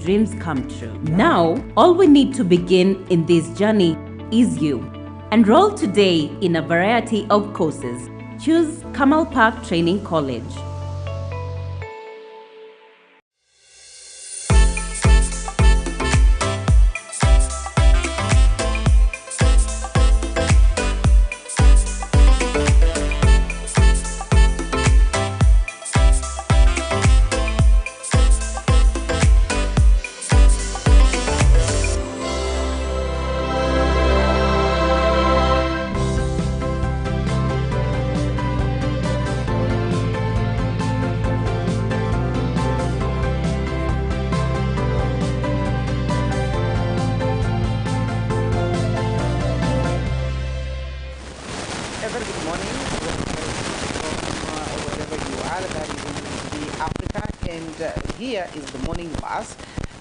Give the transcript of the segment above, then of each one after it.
dreams come true. Now, all we need to begin in this journey is you. Enroll today in a variety of courses. Choose Kamal Park Training College. Here is the morning bus.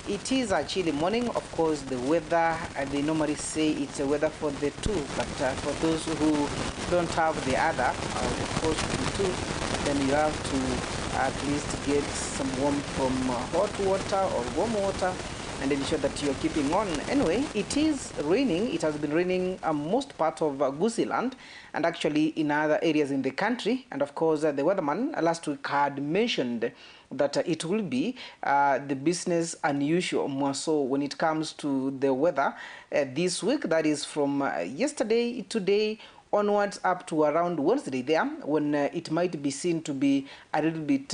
It is a chilly morning. Of course, the weather, they normally say it's a weather for the two, but for those who don't have the other, of course, the two, then you have to at least get some warmth from hot water or warm water, and ensure that you're keeping on. Anyway, it is raining. It has been raining most part of Gusii Land and actually in other areas in the country. And of course, the weatherman last week had mentioned that it will be the business unusual more so when it comes to the weather this week. That is from yesterday, today, onwards up to around Wednesday there, when it might be seen to be a little bit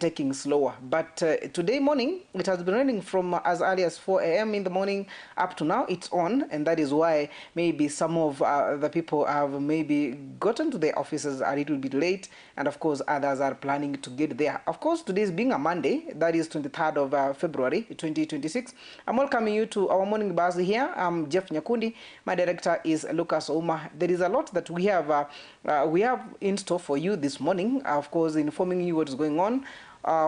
taking slower. But today morning, it has been raining from as early as 4 a.m. in the morning up to now. It's on, and that is why maybe some of the people have maybe gotten to their offices a little bit late, and of course others are planning to get there. Of course, today is being a Monday, that is 23rd of February 2026. I'm welcoming you to our morning bus here. I'm Jeff Nyakundi. My director is Lucas Ouma. There is a lot that we have in store for you this morning. Of course, informing you what is going on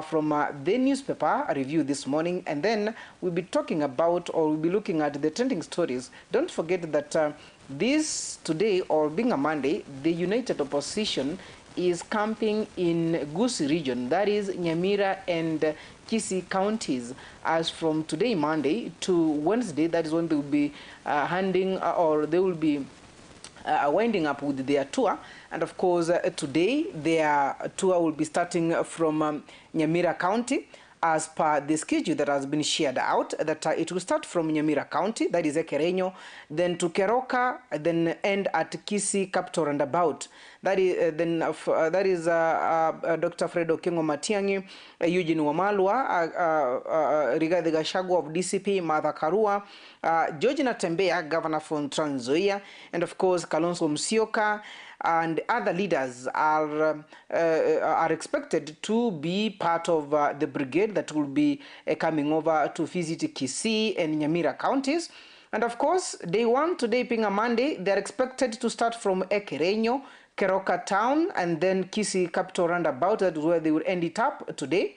from the newspaper review this morning, and then we'll be talking about, or we'll be looking at the trending stories. Don't forget that this today, or being a Monday, the United Opposition is camping in Gusii region, that is Nyamira and Kisii counties, as from today Monday to Wednesday. That is when they will be winding up with their tour. And of course, today their tour will be starting from Nyamira County, as per the schedule that has been shared out, that it will start from Nyamira County, that is Ekerenyo, then to Keroka, then end at Kisii capital roundabout. That is Dr. Fred Okengo Matiang'i, Eugene Wamalwa, Rigathi Gachagua of DCP, Martha Karua, George Natembeya, Governor from Trans Nzoia, and of course Kalonzo Musyoka, and other leaders are expected to be part of the brigade that will be coming over to visit Kisii and Nyamira counties. And of course, day one, today being a Monday, they are expected to start from Ekerenyo, Keroka town, and then Kisii capital roundabout. That is where they will end it up today.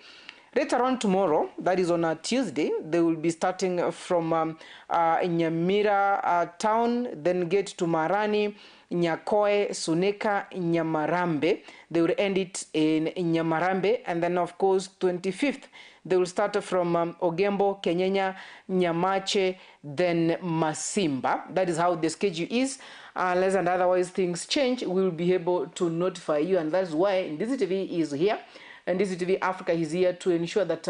Later on tomorrow, that is on a Tuesday, they will be starting from Nyamira town, then get to Marani, Nyakoe, Suneka, Nyamarambe. They will end it in Nyamarambe, and then of course 25th they will start from Ogembo, Kenyenya, Nyamache, then Masimba. That is how the schedule is. Unless and otherwise things change, we will be able to notify you, and that's why Ndizi TV is here, and Ndizi TV Africa is here to ensure that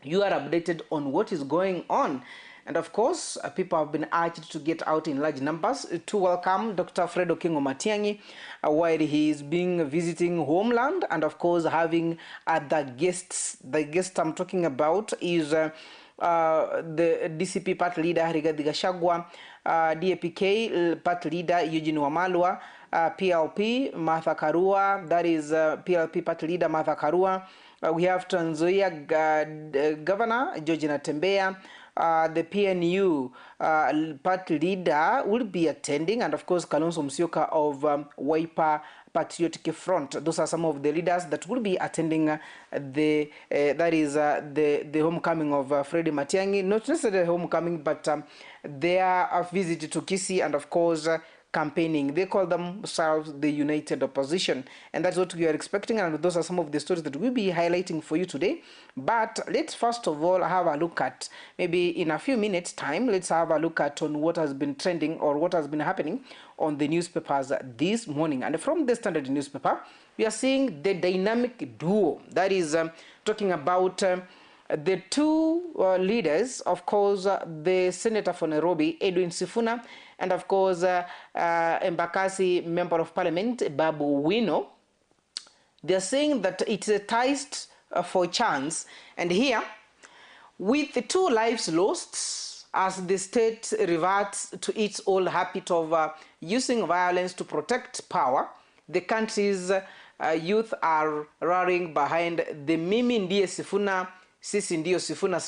you are updated on what is going on. And of course, people have been urged to get out in large numbers to welcome Dr. Fred Okengo Matiang'i while he is visiting homeland, and of course having other guests. The guest I'm talking about is the DCP party leader Rigathi Gachagua, DAPK party leader Eugene Wamalwa, PLP Martha Karua, that is PLP party leader Martha Karua. We have Trans Nzoia Governor George Natembeya. The PNU party leader will be attending, and of course Kalonzo Musyoka of Wiper Patriotic Front. Those are some of the leaders that will be attending the homecoming of Freddie Matiang'i. Not necessarily homecoming, but their visit to Kisii, and of course campaigning. They call themselves the United Opposition, and that's what we are expecting, and those are some of the stories that we'll be highlighting for you today. But let's first of all have a look at, maybe in a few minutes time, let's have a look at on what has been trending or what has been happening on the newspapers this morning. And from the Standard newspaper, we are seeing the dynamic duo, that is talking about the two leaders, of course, the Senator for Nairobi, Edwin Sifuna, and of course, Embakasi Member of Parliament, Babu Wino. They're saying that it's a test for chance. And here, with the 2 lives lost, as the state reverts to its old habit of using violence to protect power, the country's youth are rallying behind the Mimi Ndiye Sifuna, Sisi Ndio Sifuna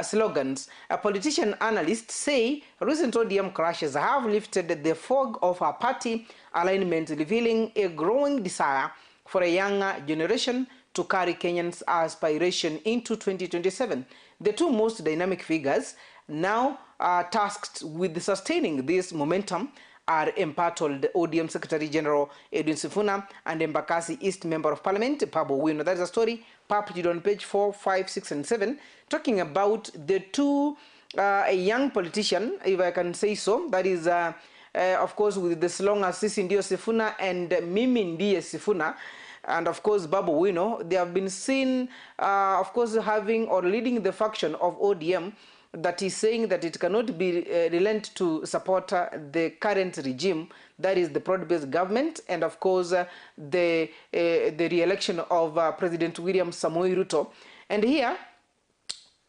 slogans. Politician analysts say recent ODM crashes have lifted the fog of our party alignment, revealing a growing desire for a younger generation to carry Kenyans' aspiration into 2027. The 2 most dynamic figures now are tasked with sustaining this momentum are embattled ODM Secretary General Edwin Sifuna and Embakasi East Member of Parliament Babu Wino. That is a story published on page 4, 5, 6, and 7, talking about the 2 a young politician, if I can say so, that is of course with the slogan Sisi Ndio Sifuna and Mimi Ndiye Sifuna. And of course, Babu Wino, they have been seen, of course, having or leading the faction of ODM that is saying that it cannot be relent to support the current regime, that is the broad-based government, and of course the re-election of President William Samoei Ruto. And here,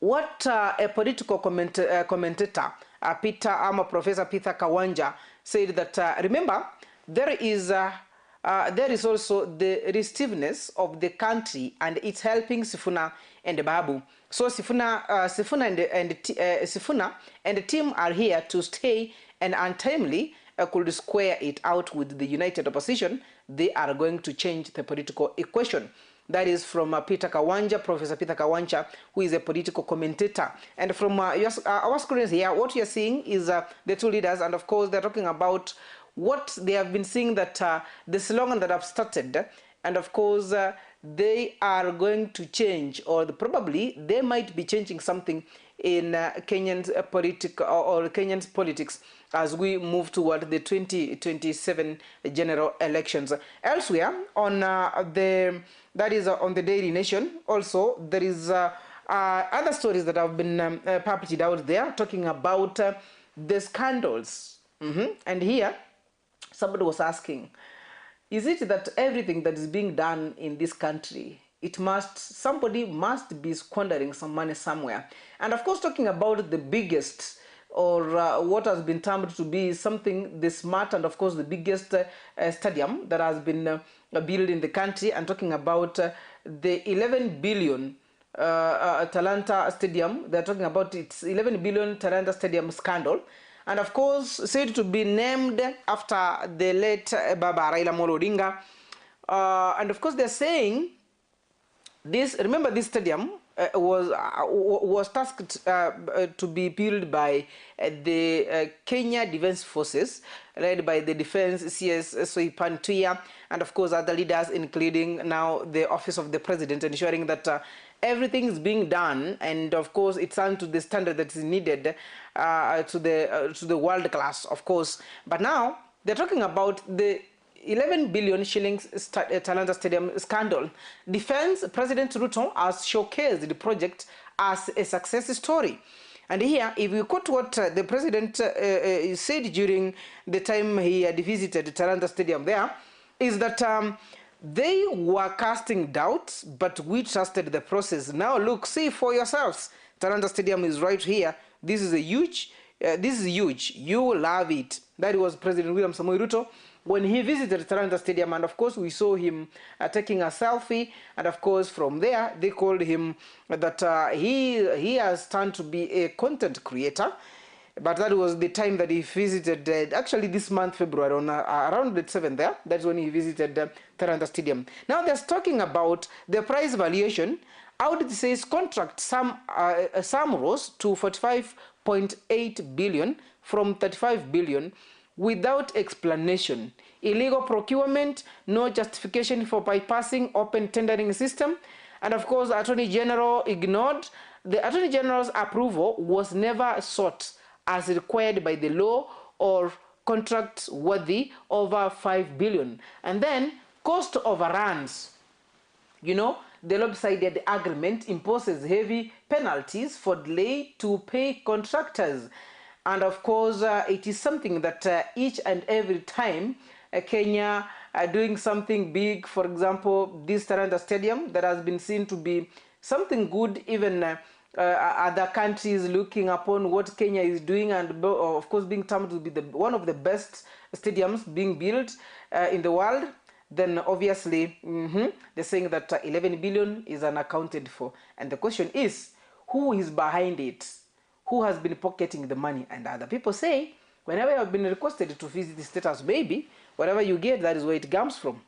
what a political commentator, Professor Peter Kawanja, said that, remember, there is also the restiveness of the country, and it's helping Sifuna and Babu. So Sifuna and the team are here to stay, and untimely could square it out with the United Opposition. They are going to change the political equation. That is from Peter Kawanja, Professor Peter Kawanja, who is a political commentator. And from our screens here, what you're seeing is the 2 leaders, and of course they're talking about what they have been seeing, that the slogan that have started, and of course they are going to change, or probably they might be changing something in Kenyan's Kenyan's politics as we move toward the 2027 general elections. Elsewhere, on that is on the Daily Nation, also there is other stories that have been published out there talking about the scandals. And here, somebody was asking, is it that everything that is being done in this country, somebody must be squandering some money somewhere? And of course, talking about the biggest, or what has been termed to be something, the smart, and of course the biggest stadium that has been built in the country, and talking about the 11 billion Talanta Stadium. They're talking about its 11 billion Talanta Stadium scandal. And of course, said to be named after the late Baba Raila Amolo Odinga. And of course, they're saying this. Remember, this stadium was tasked to be built by the Kenya Defence Forces, led by the Defence CS Soipan Tuya, and of course other leaders, including now the Office of the President, ensuring that everything is being done, and of course it's done to the standard that is needed to the world class, of course. But now they're talking about the 11 billion shillings Talanta Stadium scandal. Defense President Ruto has showcased the project as a success story. And here, if you quote what the president said during the time he had visited Talanta Stadium there, is that they were casting doubts, but we trusted the process. Now look, see for yourselves. Talanta Stadium is right here. This is huge. You will love it. That was President William Samoei Ruto when he visited Talanta Stadium, and of course we saw him taking a selfie, and of course from there they called him that he has turned to be a content creator. But that was the time that he visited, actually this month, February, on around the 7th there. That's when he visited Talanta Stadium. Now they're talking about the price valuation. Audit says contract some rose to 45.8 billion from 35 billion, without explanation. Illegal procurement, no justification for bypassing open tendering system. And of course, Attorney General ignored. The Attorney General's approval was never sought as required by the law or contracts worthy over 5 billion. And then cost overruns. You know, the lopsided agreement imposes heavy penalties for delay to pay contractors. And of course, it is something that each and every time Kenya doing something big, for example, this Taranta Stadium that has been seen to be something good, even other countries looking upon what Kenya is doing, and of course being termed to be one of the best stadiums being built in the world, then obviously they're saying that 11 billion is unaccounted for. And the question is, who is behind it? Who has been pocketing the money? And other people say, whenever you have been requested to visit the State House, maybe whatever you get, that is where it comes from.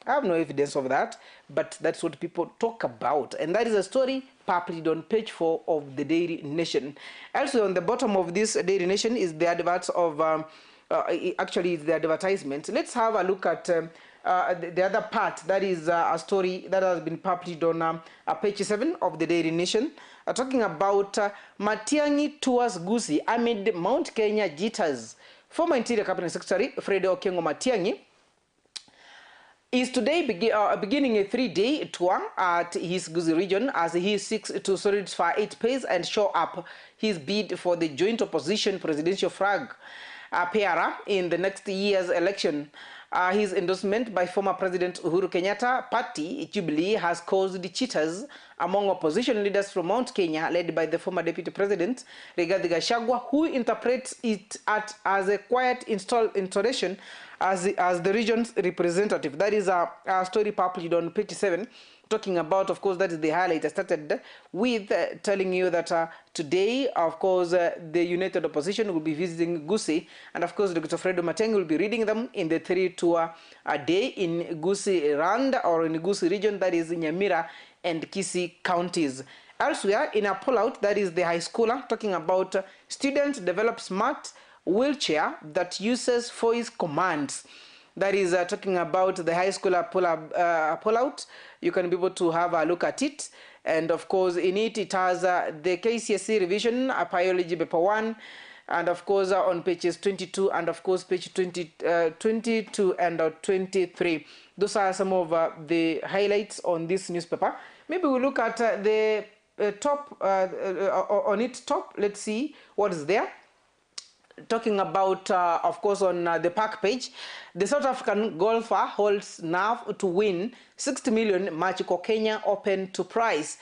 I have no evidence of that, but that's what people talk about. And that is a story published on page 4 of the Daily Nation. Also on the bottom of this Daily Nation is the adverts of, actually the advertisement. Let's have a look at the other part. That is a story that has been published on page 7 of the Daily Nation, talking about Matiang'i tours Gusii amid Mount Kenya jitters. Former Interior Cabinet Secretary Fred Okengo Matiang'i is today beginning a 3-day tour at his Gusii region as he seeks to solidify its pace and show up his bid for the joint opposition presidential flag bearer in the next year's election. His endorsement by former President Uhuru Kenyatta party, Jubilee, has caused jitters among opposition leaders from Mount Kenya, led by the former Deputy President, Rigathi Gachagua, who interprets it as a quiet installation as the region's representative. That is a story published on page 7, talking about, of course, that is the highlight. I started with telling you that today, of course, the United Opposition will be visiting Gusii, and of course, Dr. Fred Matiang'i will be reading them in the 3-tour a day in Gusii Rand, or in Gusii region, that is Nyamira and Kisii counties. Elsewhere, in a pullout, that is the high schooler, talking about students develop smart wheelchair that uses voice commands. That is talking about the high schooler pullout. You can be able to have a look at it. And of course, in it, it has the KCSE revision, biology paper 1, and of course, on pages 22 and of course, page 22 and 23. Those are some of the highlights on this newspaper. Maybe we look at the top, on its top. Let's see what is there. Talking about, of course, on the Park page, the South African golfer holds nerve to win 60 million Magical Kenya Open to prize.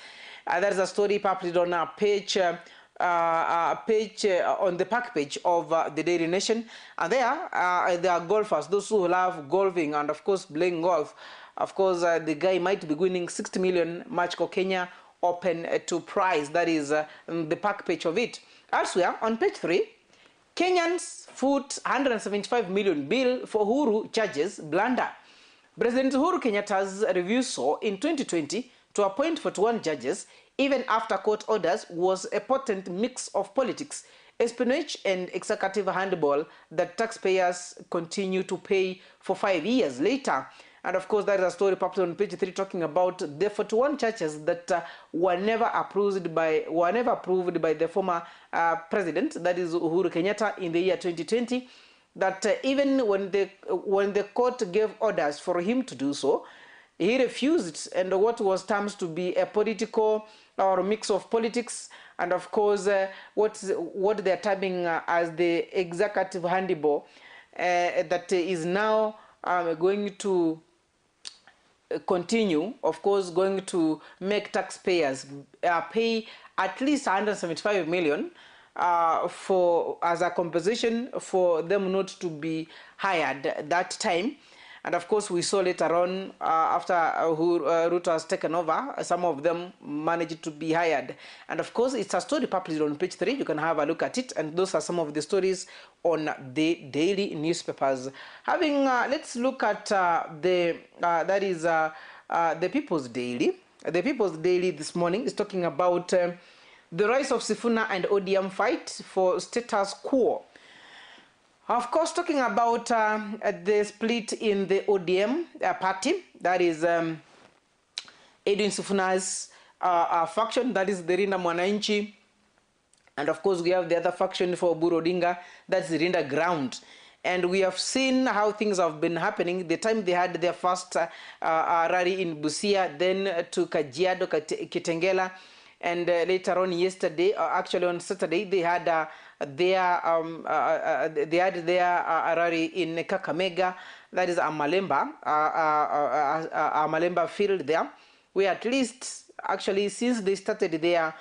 That is a story published on a page, on the Park page of the Daily Nation. And there are golfers, those who love golfing and, of course, playing golf. Of course, the guy might be winning 60 million Magical Kenya Open to prize. That is the Park page of it. Elsewhere, on page 3, Kenyans foot 175 million bill for Uhuru charges blunder. President Uhuru Kenyatta's refusal in 2020 to appoint 41 judges, even after court orders, was a potent mix of politics, espionage, and executive handball that taxpayers continue to pay for 5 years later. And of course, that is a story published on page 3 talking about the 41 churches that were never approved by the former president, that is Uhuru Kenyatta, in the year 2020. That even when the court gave orders for him to do so, he refused, and what was termed to be a political or a mix of politics, and of course what they're terming as the executive handball that is now going to continue, of course, going to make taxpayers pay at least 175 million as a compensation for them not to be hired at that time. And of course, we saw later on, after Ruto has taken over, some of them managed to be hired. And of course, it's a story published on page 3. You can have a look at it. And those are some of the stories on the daily newspapers. Let's look at the People's Daily. The People's Daily this morning is talking about the rise of Sifuna and ODM fight for status quo. Of course, talking about the split in the ODM party, that is Edwin Sifuna's faction, that is the Rinda Mwananchi. And of course, we have the other faction for Oburu Odinga, that's the Rinda Ground. And we have seen how things have been happening. The time they had their first rally in Busia, then to Kajiado, Kitengela, and later on yesterday, actually on Saturday, they had their rally in Kakamega, that is Amalemba, Amalemba field there, where at least actually since they started their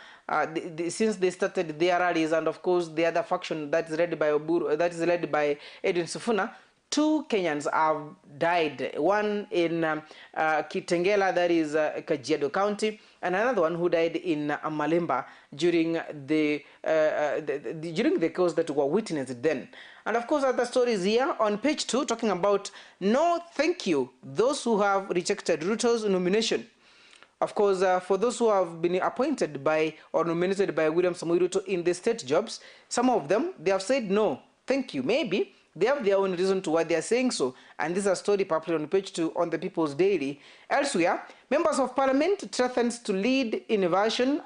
rallies, and of course the other faction that is led by Edwin Sifuna, two Kenyans have died. One in Kitengela, that is Kajiado County, and another one who died in Malemba during the cause that were witnessed then. And of course, other stories here on page 2 talking about no thank you those who have rejected Ruto's nomination. Of course, for those who have been appointed by or nominated by William Samoei Ruto in the state jobs, some of them, they have said no, thank you. Maybe they have their own reason to why they are saying so. And this is a story published on page 2 on the People's Daily. Elsewhere, members of parliament threatens to lead innovation.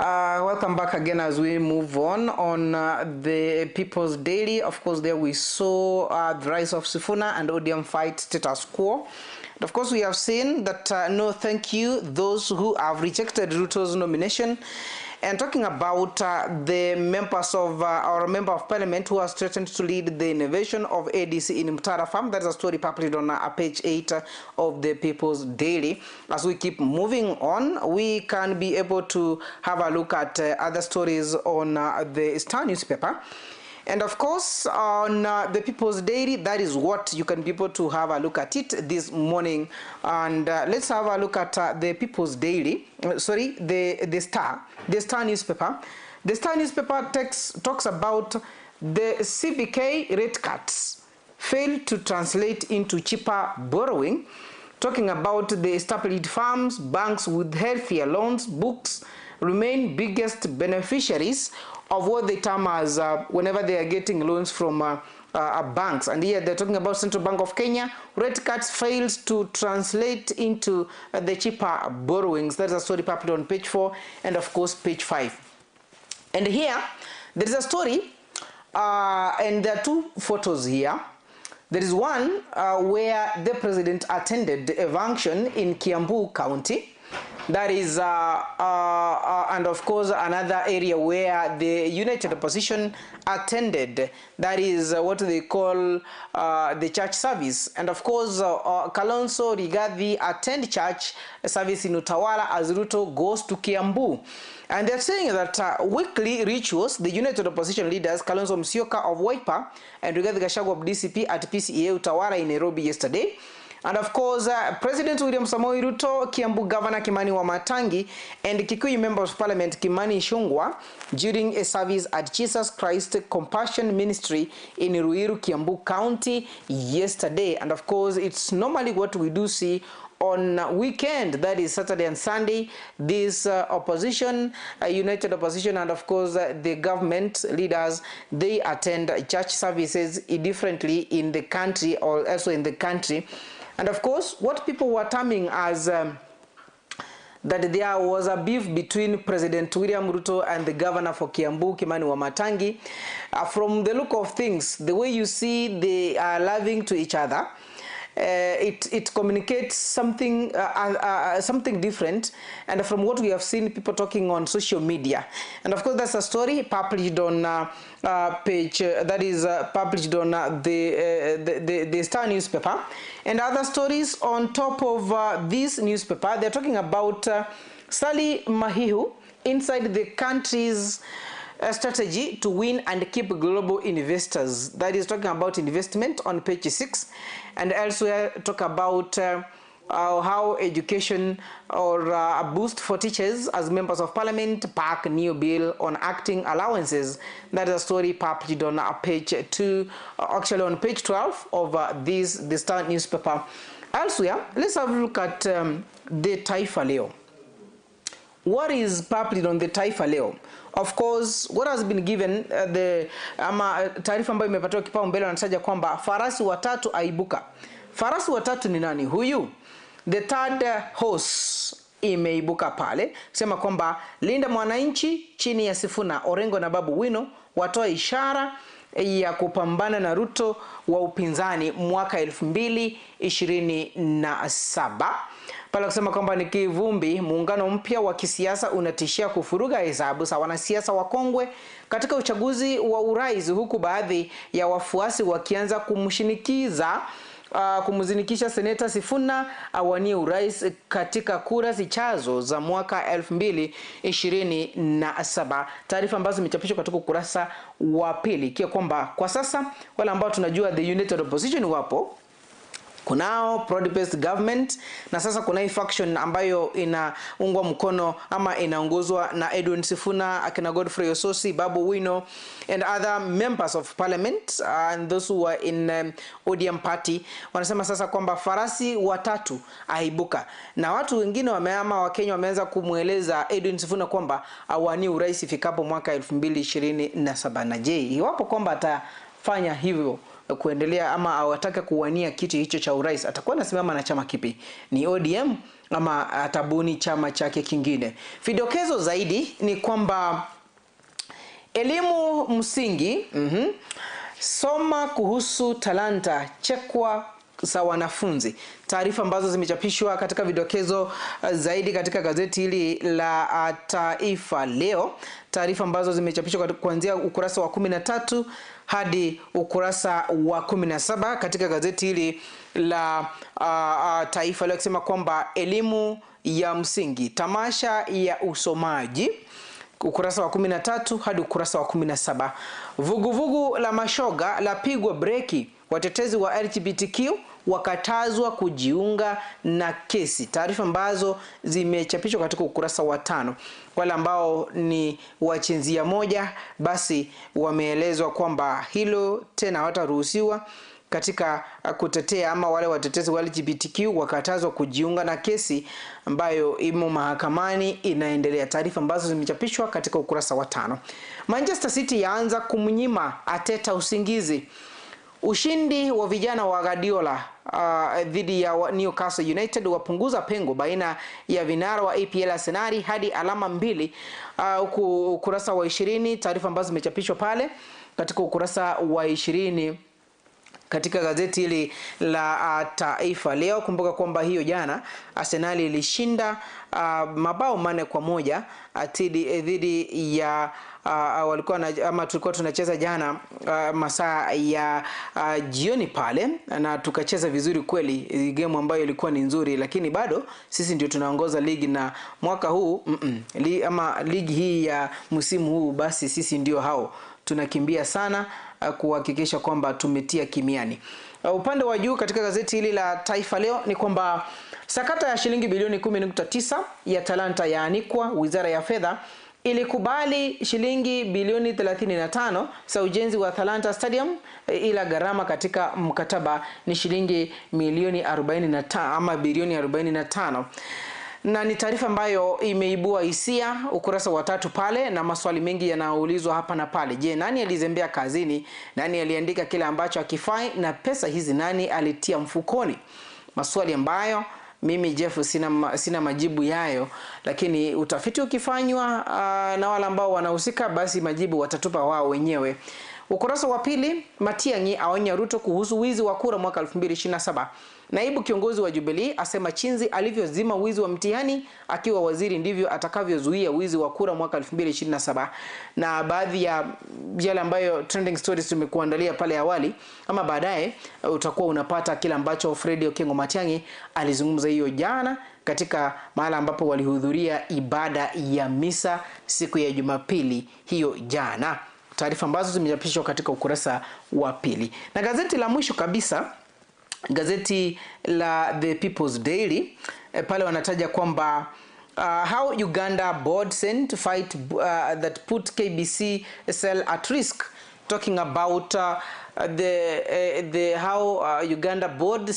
Welcome back again as we move on the People's Daily. Of course, there we saw the rise of Sifuna and ODM fight status quo. And of course, we have seen that no thank you, those who have rejected Ruto's nomination. And talking about the members of our member of parliament who has threatened to lead the innovation of ADC in Mutara Farm. That's a story published on page 8 of the People's Daily. As we keep moving on, we can be able to have a look at other stories on the Star newspaper. And of course, on the People's Daily, that is what you can be able to have a look at it this morning. And let's have a look at the People's Daily. Sorry, the Star newspaper. The Star newspaper talks about the CBK rate cuts failed to translate into cheaper borrowing. Talking about the established farms, banks with healthier loans books remain biggest beneficiaries of what they term as whenever they are getting loans from banks. And here they're talking about Central Bank of Kenya. Rate cuts fails to translate into the cheaper borrowings. That's a story published on page 4 and of course page 5. And here there is a story and there are two photos here. There is one where the president attended a function in Kiambu County. That is, and of course, another area where the United Opposition attended. That is what they call the church service. And of course, Kalonzo Rigathi attend church service in Utawala as Ruto goes to Kiambu. And they're saying that weekly rituals, the United Opposition leaders, Kalonzo Musyoka of Wiper and Rigathi Gachagua of DCP at PCEA Utawala in Nairobi yesterday. And of course, President William Samoei Ruto, Kiambu Governor Kimani Wamatangi, and Kikuyu Member of Parliament Kimani Ichung'wah during a service at Jesus Christ Compassion Ministry in Ruiru, Kiambu County yesterday. And of course, it's normally what we do see on weekend, that is Saturday and Sunday, this opposition, United Opposition, and of course the government leaders, they attend church services differently in the country or also in the country. And of course, what people were terming as that there was a beef between President William Ruto and the governor for Kiambu, Kimani Wamatangi. From the look of things, the way you see they are loving to each other, it communicates something something different, and from what we have seen people talking on social media. And of course that's a story published on page that is published on the Star newspaper. And other stories on top of this newspaper, they're talking about Sally Mahihu inside the country's strategy to win and keep global investors. That is talking about investment on page 6. And elsewhere talk about how education or a boost for teachers as members of parliament pack new bill on acting allowances. That is a story published on page 2, actually on page 12 of the Star newspaper. Elsewhere, let's have a look at the Taifa Leo. What is published on the Taifa Leo? Of course, what has been given taarifa ambayo imepatiwa kipaumbele wanataja kwamba farasi watatu aibuka. Farasi watatu ni nani huyu? The third horse imeibuka pale, sema kwamba Linda Mwananchi chini ya Sifuna, Orengo na Babu Wino watoa ishara ya kupambana na Ruto wa upinzani mwaka 2027. Pala kusema kwamba ni kivumbi, muungano mpya wa kisiasa unatishia kufuruga hesabu za wanasiasa wakongwe katika uchaguzi wa urais, huku baadhi ya wafuasi wakianza kumzinikisha seneta Sifuna awanie urais katika kura zijazo za mwaka 2027. Taarifa ambazo zimechapishwa katika ukurasa wa pili kia kwamba kwa sasa wale ambao tunajua the United Opposition wapo, kunao broad-based government, na sasa kuna hii faction ambayo inaungwa mkono ama inaongozwa na Edwin Sifuna, akina Godfrey Ososi, Babu Wino and other members of parliament and those who are in ODM party. Wanasema sasa kwamba farasi watatu aibuka, na watu wengine wa Kenya wameanza kumueleza Edwin Sifuna kwamba awanie urais ifikapo mwaka 2027. Na je, iwapo kwamba atafanya hivyo kuendelea ama awataka kuwania kiti hicho cha urais, atakuwa anasimama na chama kipi? Ni ODM ama atabuni chama chake kingine? Vidokezo zaidi ni kwamba elimu msingi, soma kuhusu talanta, chekwa za wanafunzi. Taarifa ambazo zimechapishwa katika vidokezo zaidi katika gazeti hili la Taifa Leo, taarifa ambazo zimechapishwa kuanzia ukurasa wa 13 hadi ukurasa wa 17 katika gazeti hili la Taifa Leo, kusema kwamba elimu ya msingi, tamasha ya usomaji, ukurasa wa 13 hadi ukurasa wa 17. Vuguvugu la mashoga la pigwa breki, watetezi wa LGBTQ wakatazwa kujiunga na kesi. Taarifa ambazo zimechapishwa katika ukurasa wa 5. Wale ambao ni wachinzia moja basi wameelezwa kwamba hilo tena hawataruhusiwa katika kutetea, ama wale watetezi wa LGBTQ wakatazwa kujiunga na kesi ambayo imo mahakamani inaendelea. Taarifa ambazo zimechapishwa katika ukurasa wa 5. Manchester City yaanza kumnyima Arteta usingizi. Ushindi wa vijana wa Guardiola dhidi ya Newcastle United wapunguza pengo baina ya vinara wa EPL Arsenal hadi alama 2, huku ukurasa wa 20. Taarifa ambazo zimechapishwa pale katika ukurasa wa 20 katika gazeti hili la Taifa Leo. Kumbuka kwamba hiyo jana Arsenal ilishinda mabao 4-1 dhidi ya walikuwa ama tulikuwa tunacheza jana masaa ya jioni pale, na tukacheza vizuri kweli, game ambayo ilikuwa ni nzuri, lakini bado sisi ndio tunaongoza ligi, na mwaka huu ama ligi hii ya msimu huu basi sisi ndio hao tunakimbia sana kuhakikisha kwamba tumetia kimiani. Upande wa juu katika gazeti hili la Taifa Leo ni kwamba sakata ya shilingi bilioni 10.9 ya talanta yaanikwa. Wizara ya Fedha ilikubali shilingi bilioni 35 za ujenzi wa Talanta Stadium, ila gharama katika mkataba ni shilingi milioni 45 ama bilioni 45. Na ni taarifa ambayo imeibua hisia ukurasa wa 3 pale, na maswali mengi yanaulizwa hapa na pale. Je, nani alizembea kazini? Nani aliandika kile ambacho hakifai? Na pesa hizi nani alitia mfukoni? Maswali ambayo mimi Jeff sina majibu yayo, lakini utafiti ukifanywa na wale ambao wanahusika basi majibu watatupa wao wenyewe. Ukurasa wa 2, Matiang'i aonya Ruto kuhusu wizi wa kura mwaka 2027. Naibu kiongozi wa Jubilee asema chinzi alivyozima wizi wa mtihani akiwa waziri ndivyo atakavyozuia wizi wa kura mwaka 2027. Na baadhi ya yale ambayo trending stories tumekuandalia pale awali, ama baadaye utakuwa unapata kila ambacho Fred Okengo Matiang'i alizungumza hiyo jana katika mahala ambapo walihudhuria ibada ya misa siku ya Jumapili hiyo jana. Taarifa ambazo zimechapishwa katika ukurasa wa 2. Na gazeti la mwisho kabisa, gazeti la The People's Daily, pale wanataja kwamba how Uganda board sent to fight that put KBC cell at risk, talking about the how Uganda board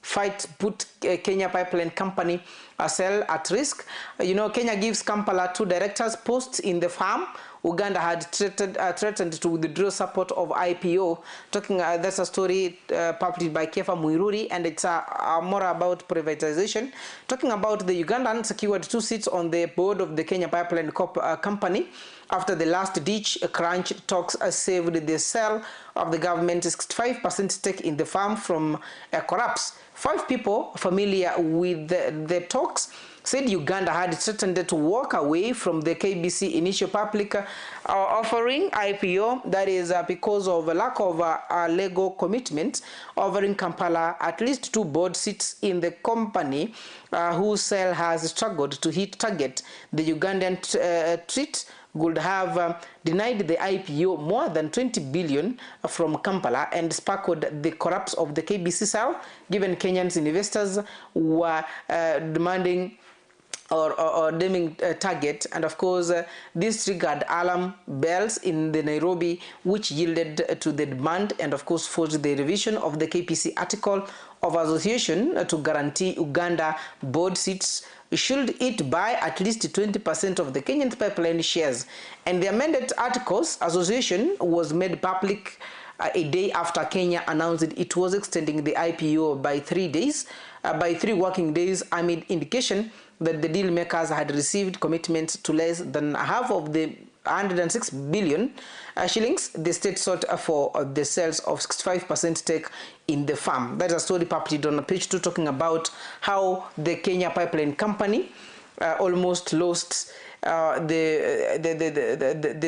fight put Kenya Pipeline Company cell at risk. You know, Kenya gives Kampala 2 directors posts in the farm. Uganda had threatened to withdraw support of IPO. That's a story published by Kefa Muiruri, and it's more about privatization. Talking about the Ugandan secured 2 seats on the board of the Kenya Pipeline Company after the last-ditch crunch talks saved the sale of the government's 65% stake in the farm from collapse. 5 people familiar with the talks said Uganda had threatened to walk away from the KBC initial public offering IPO. That is because of a lack of legal commitment, offering Kampala at least 2 board seats in the company whose sale has struggled to hit target. The Ugandan treat would have denied the IPO more than 20 billion from Kampala and sparkled the collapse of the KBC sale, given Kenyans investors were demanding or deeming target. And of course, this triggered alarm bells in the Nairobi, which yielded to the demand and of course forced the revision of the KPC article of association to guarantee Uganda board seats should it buy at least 20% of the Kenyan pipeline shares. And the amended articles association was made public a day after Kenya announced it was extending the IPO by 3 days, by 3 working days, amid indication that the deal makers had received commitments to less than half of the 106 billion shillings the state sought for the sales of 65% stake in the firm. That is a story published on page 2 talking about how the Kenya Pipeline Company almost lost the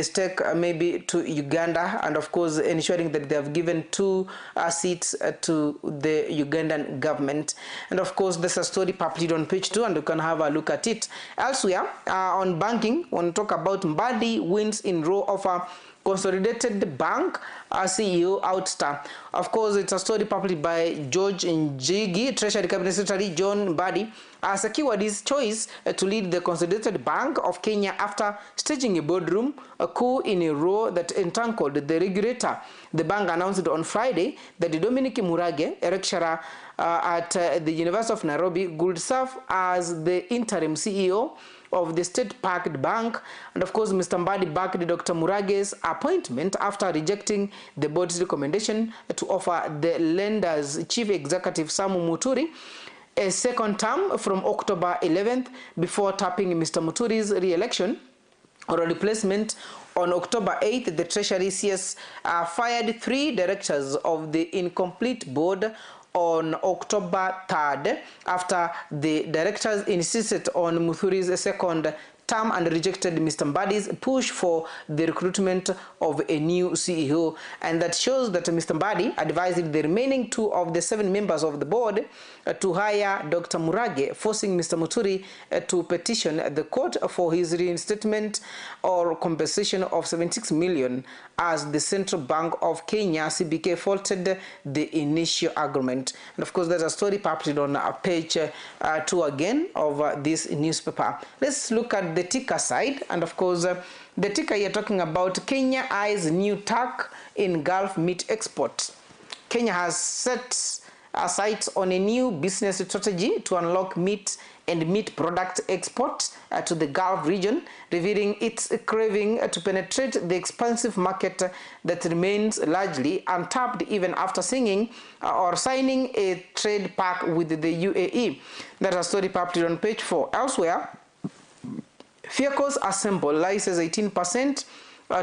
stake maybe to Uganda, and of course ensuring that they have given 2 seats to the Ugandan government. And of course there's a story published on page 2 and you can have a look at it. Elsewhere on banking, when we talk about Mbadi wins in row of a Consolidated Bank CEO outstar. Of course, it's a story published by George Njigi, Treasury Cabinet Secretary John Mbadi, secured his choice to lead the Consolidated Bank of Kenya after staging a boardroom coup in a row that entangled the regulator. The bank announced on Friday that Dominic Murage, a lecturer at the University of Nairobi, would serve as the interim CEO of the state-backed bank. And of course, Mr. Mbadi backed Dr. Murage's appointment after rejecting the board's recommendation to offer the lender's chief executive, Samu Muturi, a second term from October 11th before tapping Mr. Muturi's re-election or a replacement. On October 8th, the Treasury CS fired 3 directors of the incomplete board on October 3rd after the directors insisted on Muthuri's second term and rejected Mr. Mbadi's push for the recruitment of a new CEO. And that shows that Mr. Mbadi advised the remaining 2 of the 7 members of the board to hire Dr. Murage, forcing Mr. Muturi to petition the court for his reinstatement or compensation of 76 million as the Central Bank of Kenya, CBK, faulted the initial agreement. And of course, there's a story published on page 2 again of this newspaper. Let's look at the ticker side. And of course, the ticker you're talking about, Kenya eyes new tack in Gulf meat export. Kenya has set sights on a new business strategy to unlock meat and meat product export to the Gulf region, revealing its craving to penetrate the expansive market that remains largely untapped even after signing a trade pact with the UAE. That's a story published on page 4. Elsewhere, vehicles assembled rises 18%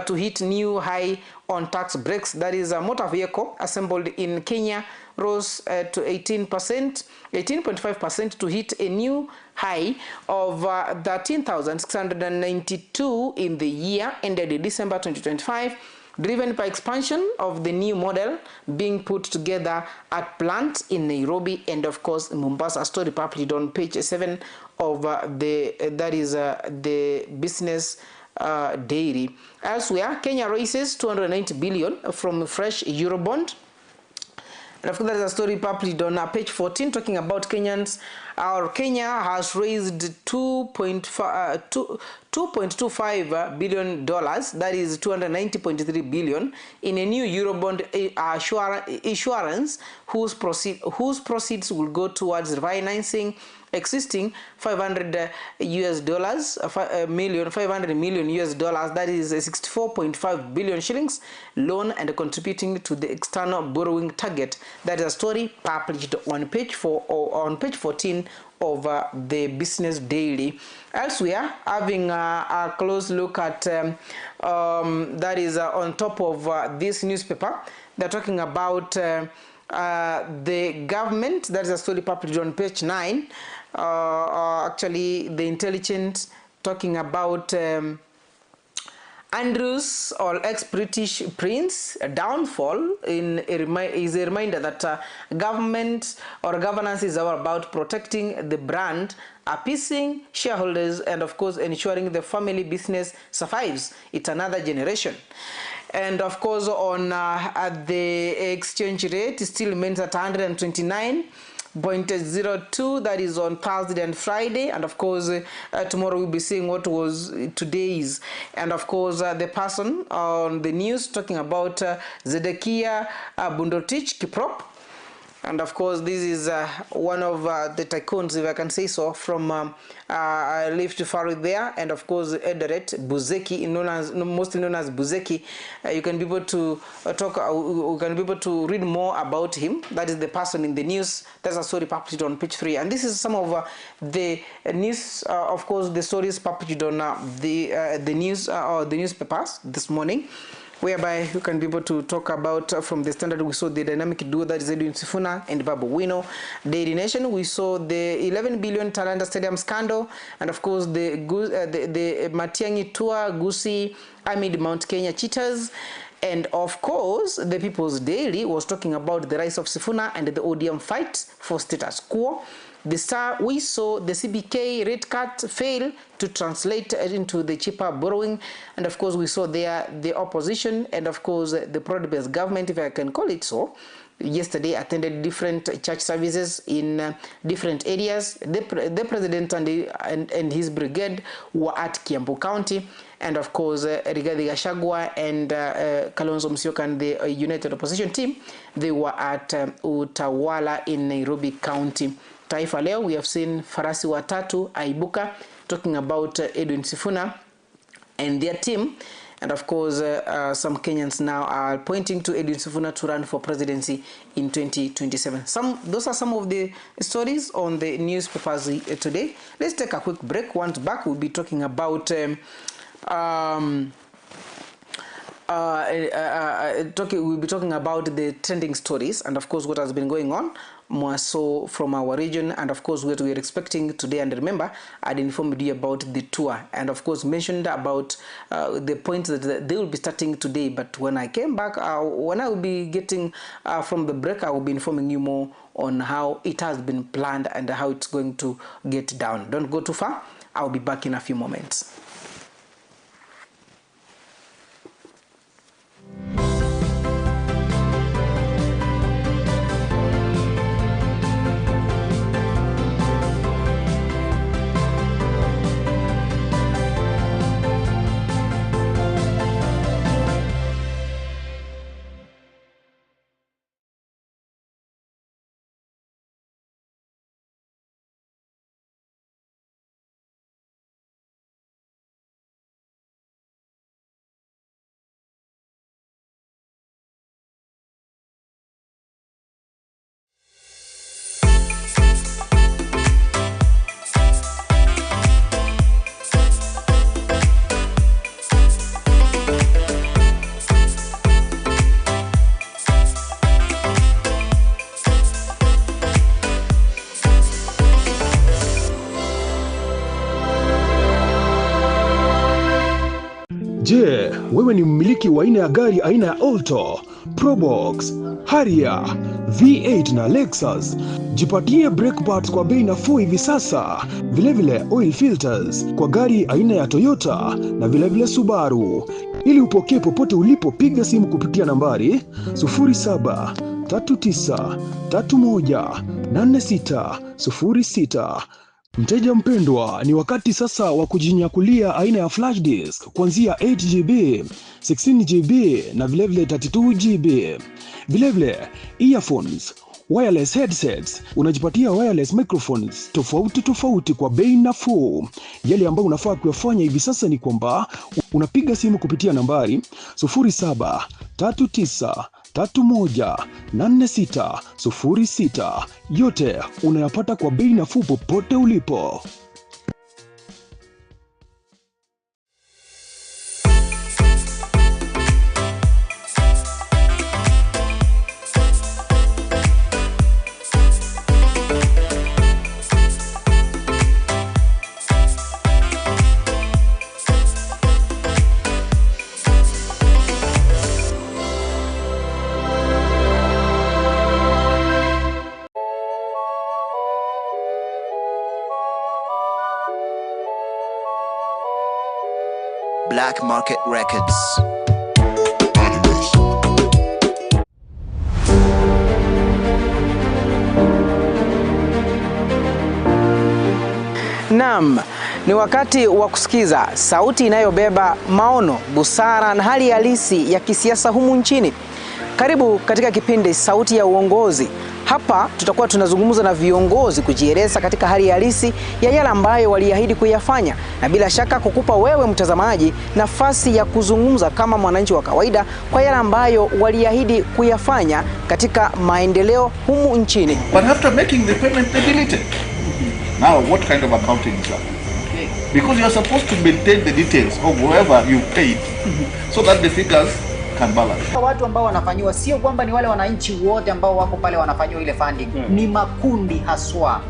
to hit new high on tax breaks. That is, a motor vehicle assembled in Kenya rose to 18.5% to hit a new high of 13,692 in the year ended December 2025, driven by expansion of the new model being put together at plants in Nairobi and of course Mombasa. A story published on page 7 of the business daily. Elsewhere, Kenya raises 290 billion from fresh Eurobond. And of course, there is a story published on page 14 talking about Kenyans. Kenya has raised $2.25 billion, that is 290.3 billion, in a new Eurobond issuance whose proceeds will go towards refinancing existing $500 million, that is 64.5 billion shillings loan, and contributing to the external borrowing target. That is a story published on page 4 or on page 14 of the Business Daily. Elsewhere, having a close look at that is on top of this newspaper, they're talking about the government. That is a story published on page 9. Actually, the intelligence talking about Andrews, or ex-British prince, downfall is a reminder that government or governance is all about protecting the brand, appeasing shareholders, and of course ensuring the family business survives. It's another generation. And of course, on the exchange rate, it still remains at 129.02. that is on Thursday and Friday, and of course tomorrow we'll be seeing what was today's. And of course the person on the news talking about Zedekiah Bundotich Kiprop, And of course, this is one of the tycoons, if I can say so, from Leif Farid there, and of course Eldoret Buzeki, mostly known as Buzeki. You can be able to you can be able to read more about him. That is the person in the news. That's a story published on page 3, and this is some of the news. Of course, the stories published on the news or the newspapers this morning, whereby you can be able to talk about from the Standard. We saw the dynamic duo that is Edwin Sifuna and Babu Wino. Daily Nation, we saw the 11 billion Talanta Stadium scandal, and of course the Matiang'i tour, Gusii amid Mount Kenya cheaters. And of course, the People's Daily was talking about the rise of Sifuna and the ODM fight for status quo. The Star, we saw the CBK rate cut fail to translate into the cheaper borrowing. And of course, we saw there the opposition and of course the broad-based government, if I can call it so, yesterday attended different church services in different areas. The president and his brigade were at Kiambu County. And of course, Rigathi Gachagua and Kalonzo Musyoka and the United Opposition team, they were at Utawala in Nairobi County. Taifa Leo, we have seen farasi watatu aibuka talking about Edwin Sifuna and their team. And of course, some Kenyans now are pointing to Edwin Sifuna to run for presidency in 2027. Those are some of the stories on the newspapers today. Let's take a quick break. Once back, we'll be talking about we'll be talking about the trending stories and of course what has been going on more so from our region, and of course what we are expecting today. And remember, I'd informed you about the tour and of course mentioned about the point that they will be starting today. But when I came back, when I will be getting from the break, I will be informing you more on how it has been planned and how it's going to get down. Don't go too far. I'll be back in a few moments. Je, wewe ni mmiliki wa aina ya gari aina ya Alto, Probox, Harrier, V8 na Lexus? Jipatie brake pads kwa bei nafuu hivi sasa. Vilevile oil filters kwa gari aina ya Toyota na vilevile Subaru. Ili upokee popote ulipo, piga simu kupitia nambari 0739318606. Mteja mpendwa, ni wakati sasa wa kujinyakulia aina ya flash disk kuanzia 8GB, 16GB na vilevile 32GB. Vilevile earphones, wireless headsets, unajipatia wireless microphones tofauti kwa bei nafuu. Yale ambayo unafaa kuyafanya hivi sasa ni kwamba unapiga simu kupitia nambari 0739318606. Yote unayapata kwa bei nafuu popote ulipo. Black Market Records. Naam, ni wakati wa kusikiza sauti inayobeba maono, busara na hali halisi ya kisiasa humu nchini. Karibu katika kipindi Sauti ya Uongozi. Hapa tutakuwa tunazungumza na viongozi kujieleza katika hali halisi ya yale ambayo waliahidi kuyafanya, na bila shaka kukupa wewe mtazamaji nafasi ya kuzungumza kama mwananchi wa kawaida kwa yale ambayo waliahidi kuyafanya katika maendeleo humu nchini. But after making the payment, they delete it. Now, what kind of accounting is that? Because you are supposed to maintain the details of whoever you paid so that the figures can balance. Watu ambao wanafanyiwa sio kwamba ni wale wananchi wote ambao wako pale wanafanyiwa ile funding, ni makundi haswa.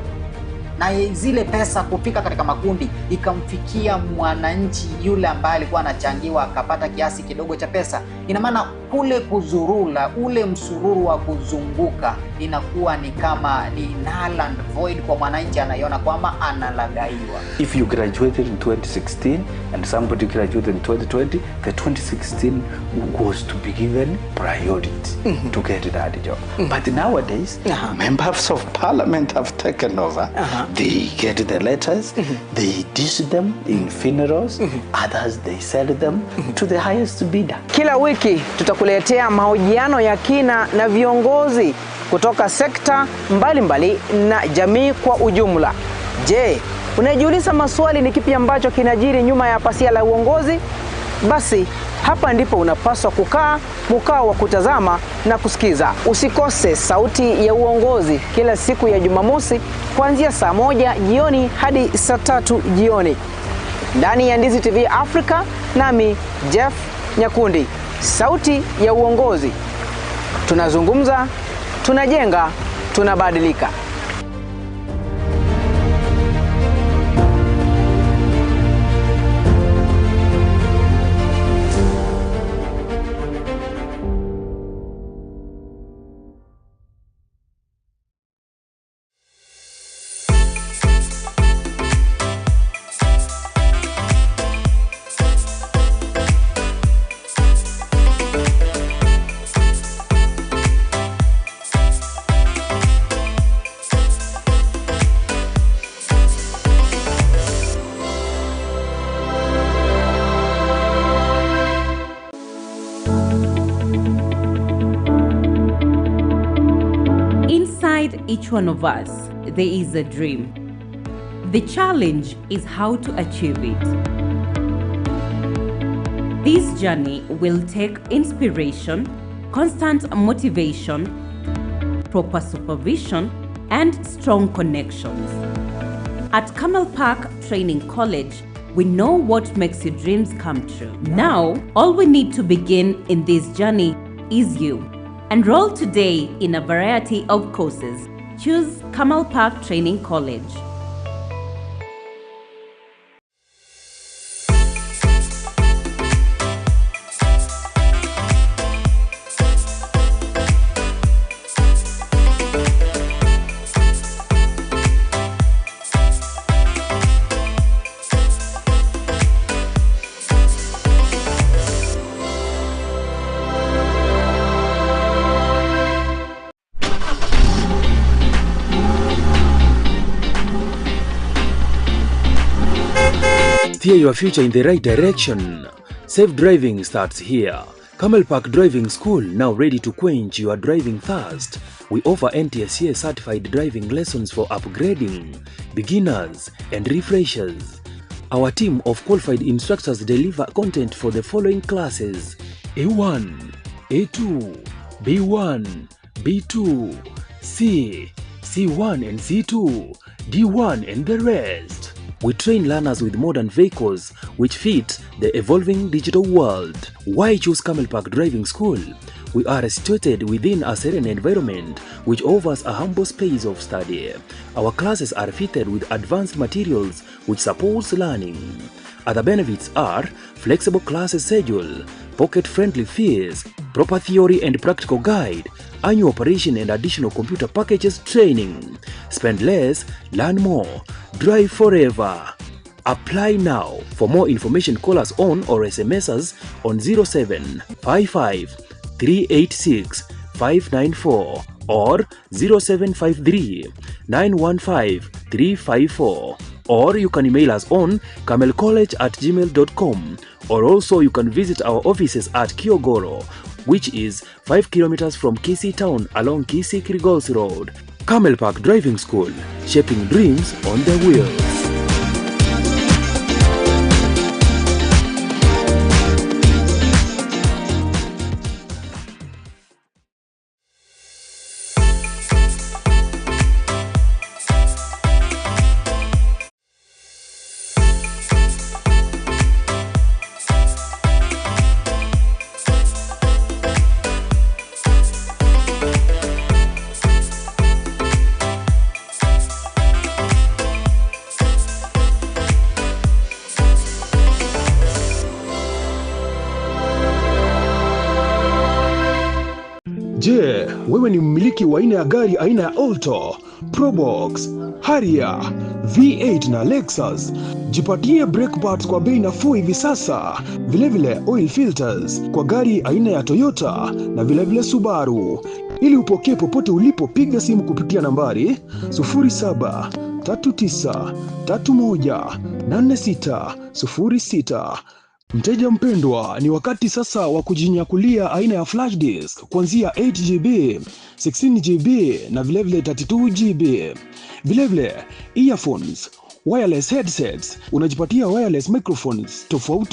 Na zile pesa kufika katika makundi ikamfikia mwananchi yule ambaye alikuwa anachangiwa akapata kiasi kidogo cha pesa. Ina maana kule kuzurula, ule msururu wa kuzunguka inakuwa ni kama ni null and void kwa mwananchi, anaiona kwamba analagaiwa. If you graduated in 2016 and somebody graduated in 2020, the 2016 was to be given priority to get that job. But nowadays, members of parliament have taken over. They get the letters, they dish them in funerals, others they sell them to the highest bidder. Kila wiki tutakuletea mahojiano ya kina na viongozi kutoka sekta mbalimbali na jamii kwa ujumla. Je, unajiuliza maswali ni kipi ambacho kinajiri nyuma ya pasia la uongozi? Basi hapa ndipo unapaswa kukaa mkao wa kutazama na kusikiza. Usikose Sauti ya Uongozi kila siku ya Jumamosi kuanzia saa 1 jioni hadi saa 3 jioni ndani ya Ndizi TV Africa, nami Jeff Nyakundi. Sauti ya Uongozi. Tunazungumza, tunajenga, tunabadilika. Each one of us, there is a dream. The challenge is how to achieve it. This journey will take inspiration, constant motivation, proper supervision, and strong connections. At Kamal Park Training College, we know what makes your dreams come true. Now, all we need to begin in this journey is you. Enroll today in a variety of courses. Choose Kamal Park Training College. Steer your future in the right direction. Safe driving starts here. Kamal Park Driving School, now ready to quench your driving thirst. We offer NTSA certified driving lessons for upgrading, beginners, and refreshers. Our team of qualified instructors deliver content for the following classes: A1, A2, B1, B2, C, C1 and C2, D1 and the rest. We train learners with modern vehicles which fit the evolving digital world. Why choose Kamal Park Driving School? We are situated within a serene environment which offers a humble space of study. Our classes are fitted with advanced materials which supports learning. Other benefits are flexible class schedule, pocket-friendly fees, proper theory and practical guide, annual operation and additional computer packages training. Spend less, learn more, drive forever. Apply now. For more information, call us on or SMS us on 0755 386 594 or 0753 915 354, or you can email us on kamelcollege@gmail.com, or also you can visit our offices at Kiogoro, which is 5 kilometers from Kisii town along Kisii-Kirigosi Road. Camel Park Driving School, shaping dreams on the wheels. Je, wewe ni mmiliki wa aina ya gari aina ya Alto, Probox, Harrier, V8 na Lexus? Jipatie brake pads kwa bei nafuu hivi sasa. Vilevile oil filters kwa gari aina ya Toyota na vilevile Subaru. Ili upokee popote ulipo, piga simu kupitia nambari 0739318606. Mteja mpendwa, ni wakati sasa wa kujinyakulia aina ya flash disk kuanzia 8GB, 16GB na vilevile 32GB. Vilevile earphones, wireless headsets, unajipatia wireless microphones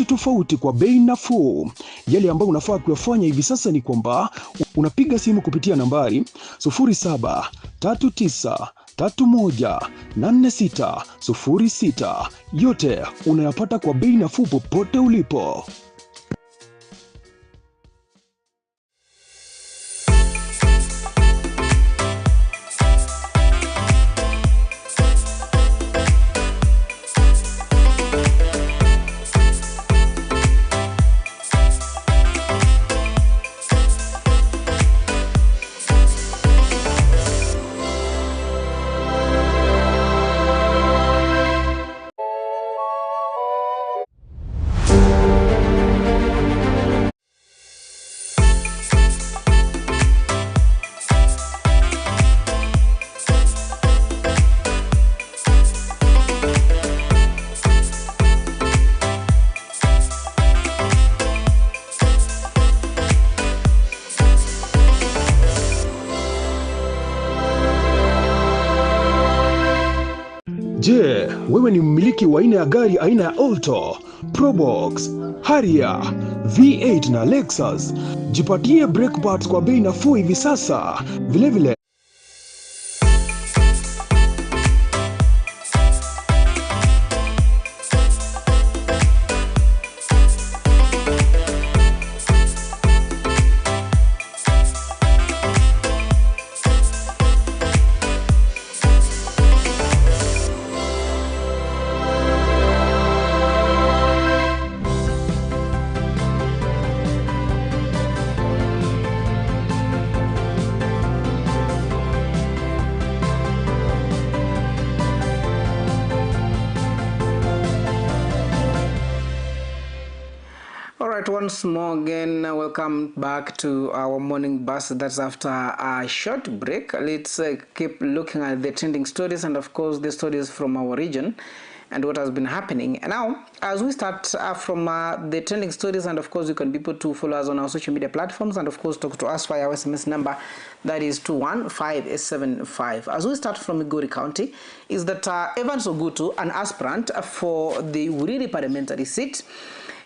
tofauti kwa bei nafuu. Yale ambayo unafaa kuyafanya hivi sasa ni kwamba unapiga simu kupitia nambari 0739318606. Yote unayapata kwa bei nafuu popote ulipo. Je, wewe ni mmiliki wa aina ya gari aina ya Alto, Probox, Harrier, V8 na Lexus? Jipatie brake pads kwa bei nafuu hivi sasa. Vilevile once more again, welcome back to our morning bus. That's after a short break. Let's keep looking at the trending stories and of course the stories from our region and what has been happening. And now, as we start from the trending stories, and of course you can be able to follow us on our social media platforms and of course talk to us via our SMS number, that is 21575. As we start from Migori County, is that Evans Ogutu, an aspirant for the Uriri parliamentary seat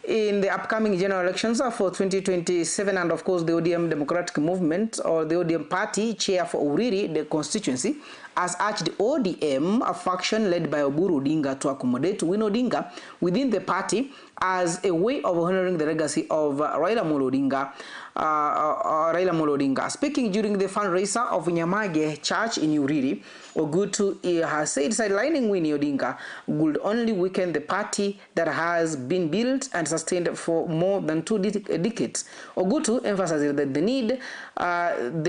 in the upcoming general elections for 2027, and of course the ODM Democratic Movement or the ODM party chair for Uriri, the constituency, has urged ODM, a faction led by Oburu Odinga, to accommodate Win Odinga within the party as a way of honoring the legacy of Raila Amolo Odinga. Speaking during the fundraiser of Nyamage Church in Uriri, Ogutu has said sidelining Winnie Odinga would only weaken the party that has been built and sustained for more than 2 decades. Ogutu emphasizes that the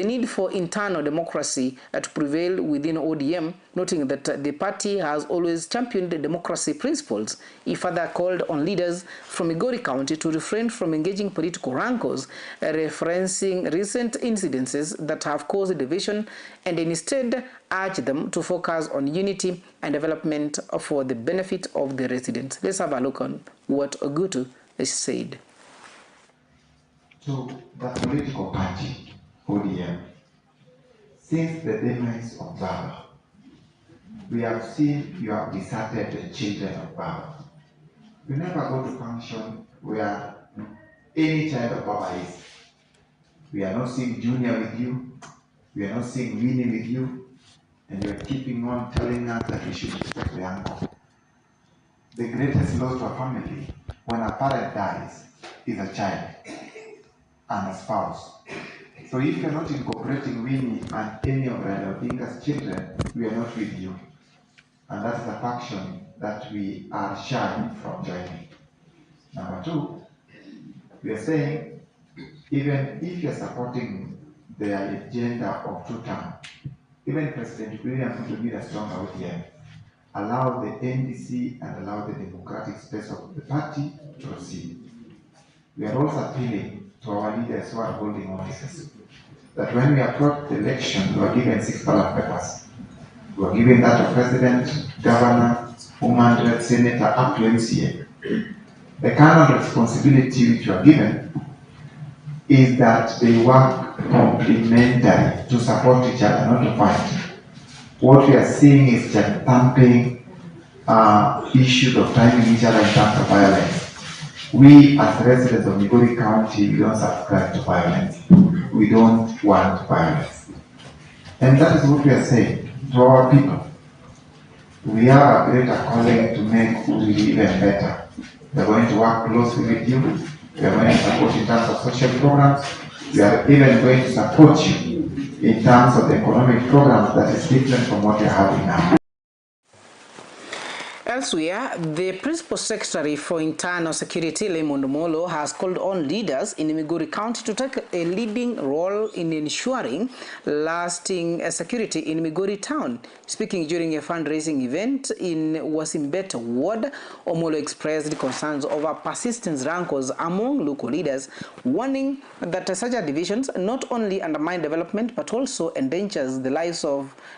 need for internal democracy to prevail within ODM, noting that the party has always championed the democracy principles. He further called on leaders from Migori County to refrain from engaging political rancors, referencing recent incidences that have caused division, and instead urge them to focus on unity and development for the benefit of the residents. Let's have a look on what Ogutu has said. to the political party, ODM. Since the demise of Baba, we have seen you have deserted the children of Baba. You never go to function where any child of Baba is. We are not seeing Junior with you, we are not seeing Winnie with you, and you are keeping on telling us that we should respect the uncle. The greatest loss to a family when a parent dies is a child and a spouse. So if you're not incorporating Winnie and any of Raila Odinga's children, we are not with you. And that's the faction that we are shy from joining. Number two, we are saying, even if you're supporting the agenda of two-term, even President William Ruto need a stronger ODM. Allow the NDC and allow the democratic space of the party to proceed. We are also appealing to our leaders who are holding offices that when we approach the election, we are given 6 ballot papers. We are given that of president, governor, woman, senator, up to MCA. The kind of responsibility which you are given is that they work complementary to support each other, not to fight. What we are seeing is just thumping issues of timing each other in terms of violence. We as residents of Migori County, we don't subscribe to violence. We don't want violence. And that is what we are saying to our people. We have a greater calling to make Uri even better. We are going to work closely with you. We are going to support in terms of social programs. We are even going to support you in terms of the economic programs that is different from what we are having now. Elsewhere, the Principal Secretary for Internal Security, Raymond Omollo, has called on leaders in Migori County to take a leading role in ensuring lasting security in Migori town. Speaking during a fundraising event in Wasimbeto Ward, Omollo expressed concerns over persistent rancors among local leaders, warning that such divisions not only undermine development but also endangers the lives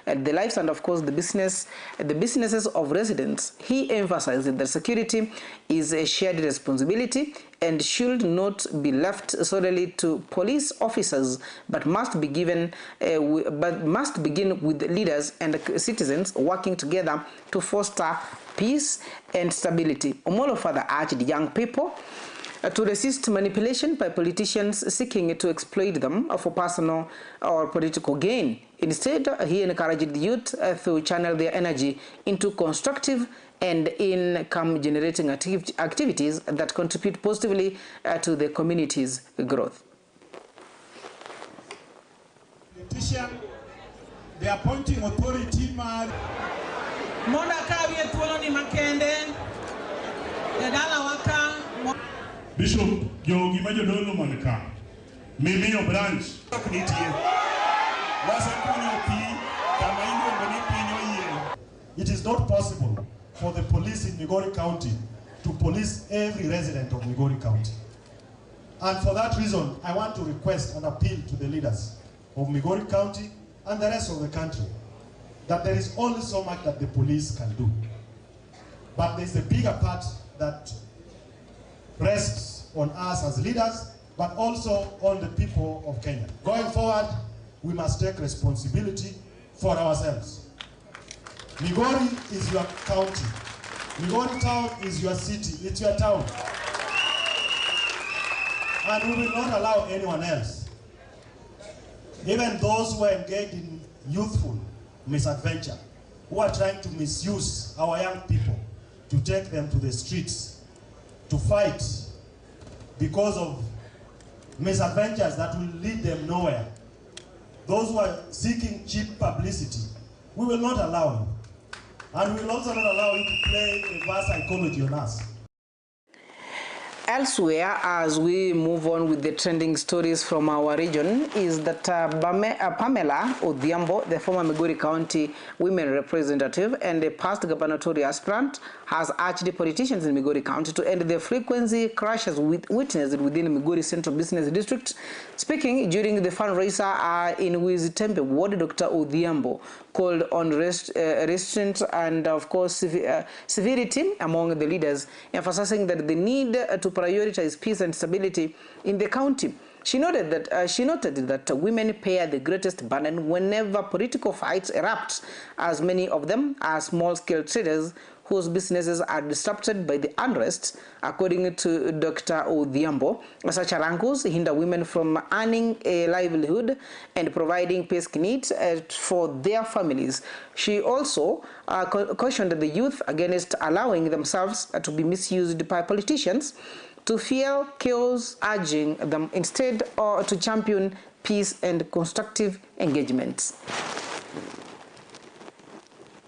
and of course the businesses of residents. He emphasized that security is a shared responsibility and should not be left solely to police officers, but must begin with leaders and citizens working together to foster peace and stability. Omollo further urged young people to resist manipulation by politicians seeking to exploit them for personal or political gain. Instead, he encouraged the youth to channel their energy into constructive and income-generating activities that contribute positively to the community's growth. Politician, the appointing authority, Bishop Jogi Majodolo Monica, Mimio Branch, it is not possible for the police in Migori County to police every resident of Migori County. And for that reason, I want to request and appeal to the leaders of Migori County and the rest of the country that there is only so much that the police can do. But there's a bigger part that rests on us as leaders, but also on the people of Kenya. Going forward, we must take responsibility for ourselves. Migori is your county. Migori town is your city, it's your town. And we will not allow anyone else, even those who are engaged in youthful misadventure, who are trying to misuse our young people, to take them to the streets, to fight because of misadventures that will lead them nowhere. Those who are seeking cheap publicity, we will not allow you. And we will also not allow you to play reverse psychology on us. Elsewhere, as we move on with the trending stories from our region, is that Pamela Odhiambo, the former Migori County women representative and a past gubernatorial aspirant, has urged politicians in Migori County to end the frequency crashes witnessed within Migori Central Business District. Speaking during the fundraiser in Wizitembe Ward, Dr. Odhiambo called on restraint and, of course, severity among the leaders, emphasizing that the need to prioritize peace and stability in the county. She noted that women bear the greatest burden whenever political fights erupt, as many of them are small-scale traders whose businesses are disrupted by the unrest. According to Dr. Odhiambo, such wrangles hinder women from earning a livelihood and providing basic needs for their families. She also cautioned the youth against allowing themselves to be misused by politicians to fuel chaos, urging them instead to champion peace and constructive engagements.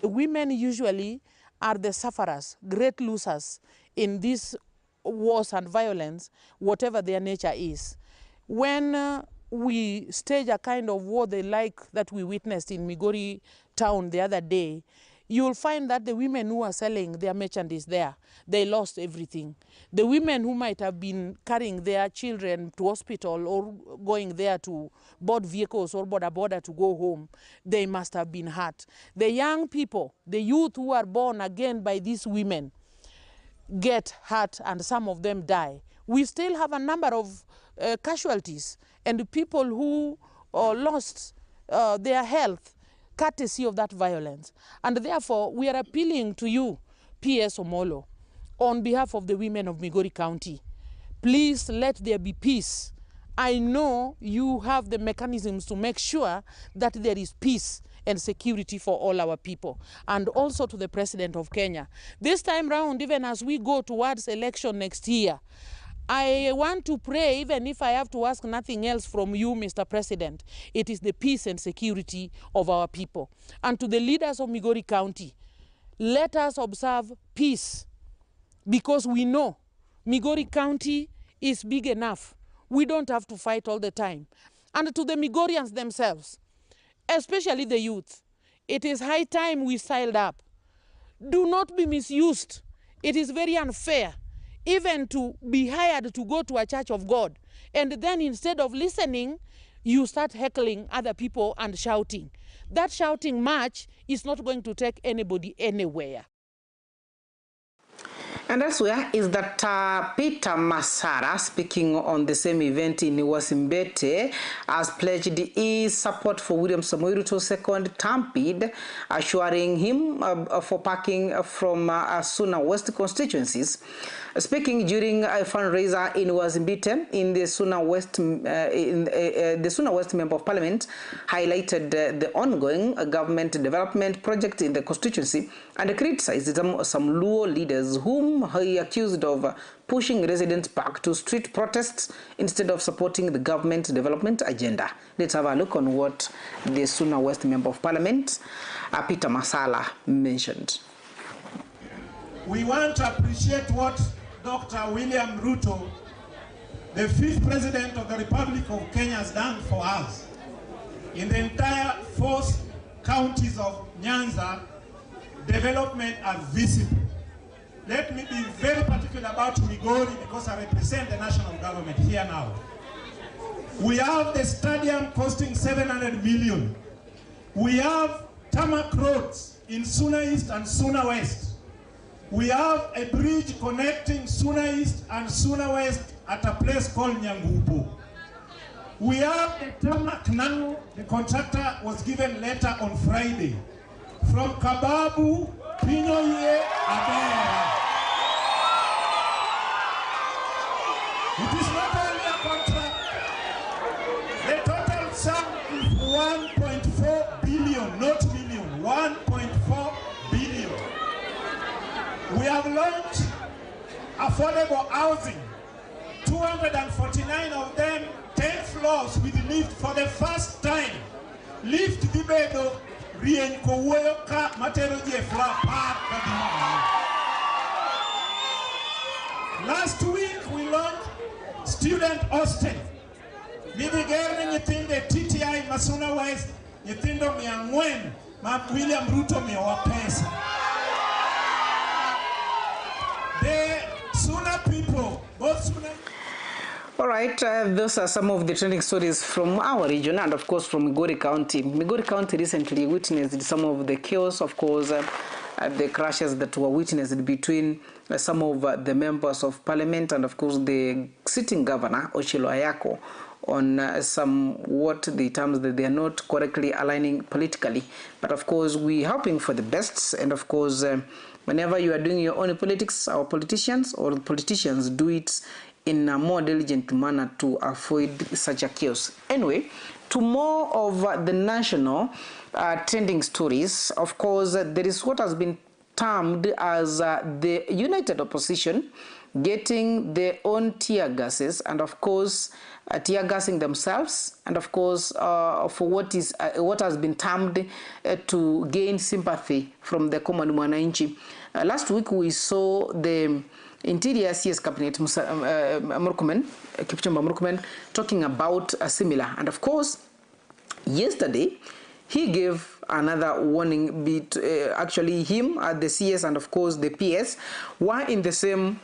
Women usually are the sufferers, great losers in these wars and violence, whatever their nature is. When we stage a kind of war like that we witnessed in Migori town the other day, you'll find that the women who are selling their merchandise there, they lost everything. The women who might have been carrying their children to hospital or going there to board vehicles or border to go home, they must have been hurt. The young people, the youth who are born again by these women, get hurt and some of them die. We still have a number of casualties and people who lost their health courtesy of that violence. And therefore, we are appealing to you, P.S. Omolo, on behalf of the women of Migori County, please let there be peace. I know you have the mechanisms to make sure that there is peace and security for all our people, and also to the President of Kenya. This time round, even as we go towards election next year, I want to pray, even if I have to ask nothing else from you, Mr. President, it is the peace and security of our people. And to the leaders of Migori County, let us observe peace, because we know Migori County is big enough. We don't have to fight all the time. And to the Migorians themselves, especially the youth, it is high time we styled up. Do not be misused. It is very unfair even to be hired to go to a church of God, and then instead of listening, you start heckling other people and shouting. That shouting match is not going to take anybody anywhere. And elsewhere is that Peter Masara, speaking on the same event in Wasimbete, has pledged his support for William Samoei Ruto's second term bid, assuring him for backing from Suna West constituencies. Speaking during a fundraiser in Wasimbete, in the Suna West, the Suna West Member of Parliament highlighted the ongoing government development project in the constituency and criticized some Luo leaders whom he accused of pushing residents back to street protests instead of supporting the government development agenda. Let's have a look on what the Suna West Member of Parliament, Peter Masala, mentioned. We want to appreciate what Dr. William Ruto, the 5th President of the Republic of Kenya, has done for us. In the entire 4 counties of Nyanza, development are visible. Let me be very particular about Migori because I represent the national government here now. We have the stadium costing 700 million. We have tarmac roads in Suna East and Suna West. We have a bridge connecting Suna East and Suna West at a place called Nyangubu. We have the tarmac now. The contractor was given letter on Friday from Kababu, Pinoye, Abera. It is not only a contract. The total sum is 1.4 billion, not million, 1.4 billion. We have launched affordable housing, 249 of them, 10 floors with lift for the first time. Lift Dibedo, Rien Kowoyoka, Materoje Last week we launched student hostel. Nibigere nyitinde TTI Masuna West, nyitindo miangwen, William Ruto miwapesa. The Suna people, both Suna. All right, those are some of the trending stories from our region and, of course, from Migori County. Migori County recently witnessed some of the chaos, of course, the clashes that were witnessed between some of the members of parliament and of course the sitting governor Ochilo Ayako on somewhat the terms that they are not correctly aligning politically. But of course we're hoping for the best, and of course whenever you are doing your own politics, our politicians or the politicians do it in a more diligent manner to avoid such a chaos. Anyway, to more of the national trending stories, of course, there is what has been termed as the united opposition getting their own tear gases, and of course tear gassing themselves, and of course for what has been termed to gain sympathy from the common mwananchi. Last week we saw the Interior CS Cabinet Murkomen, Kipchumba Murkomen, talking about a similar, and of course yesterday he gave another warning. Actually him, the CS and of course the PS were in the same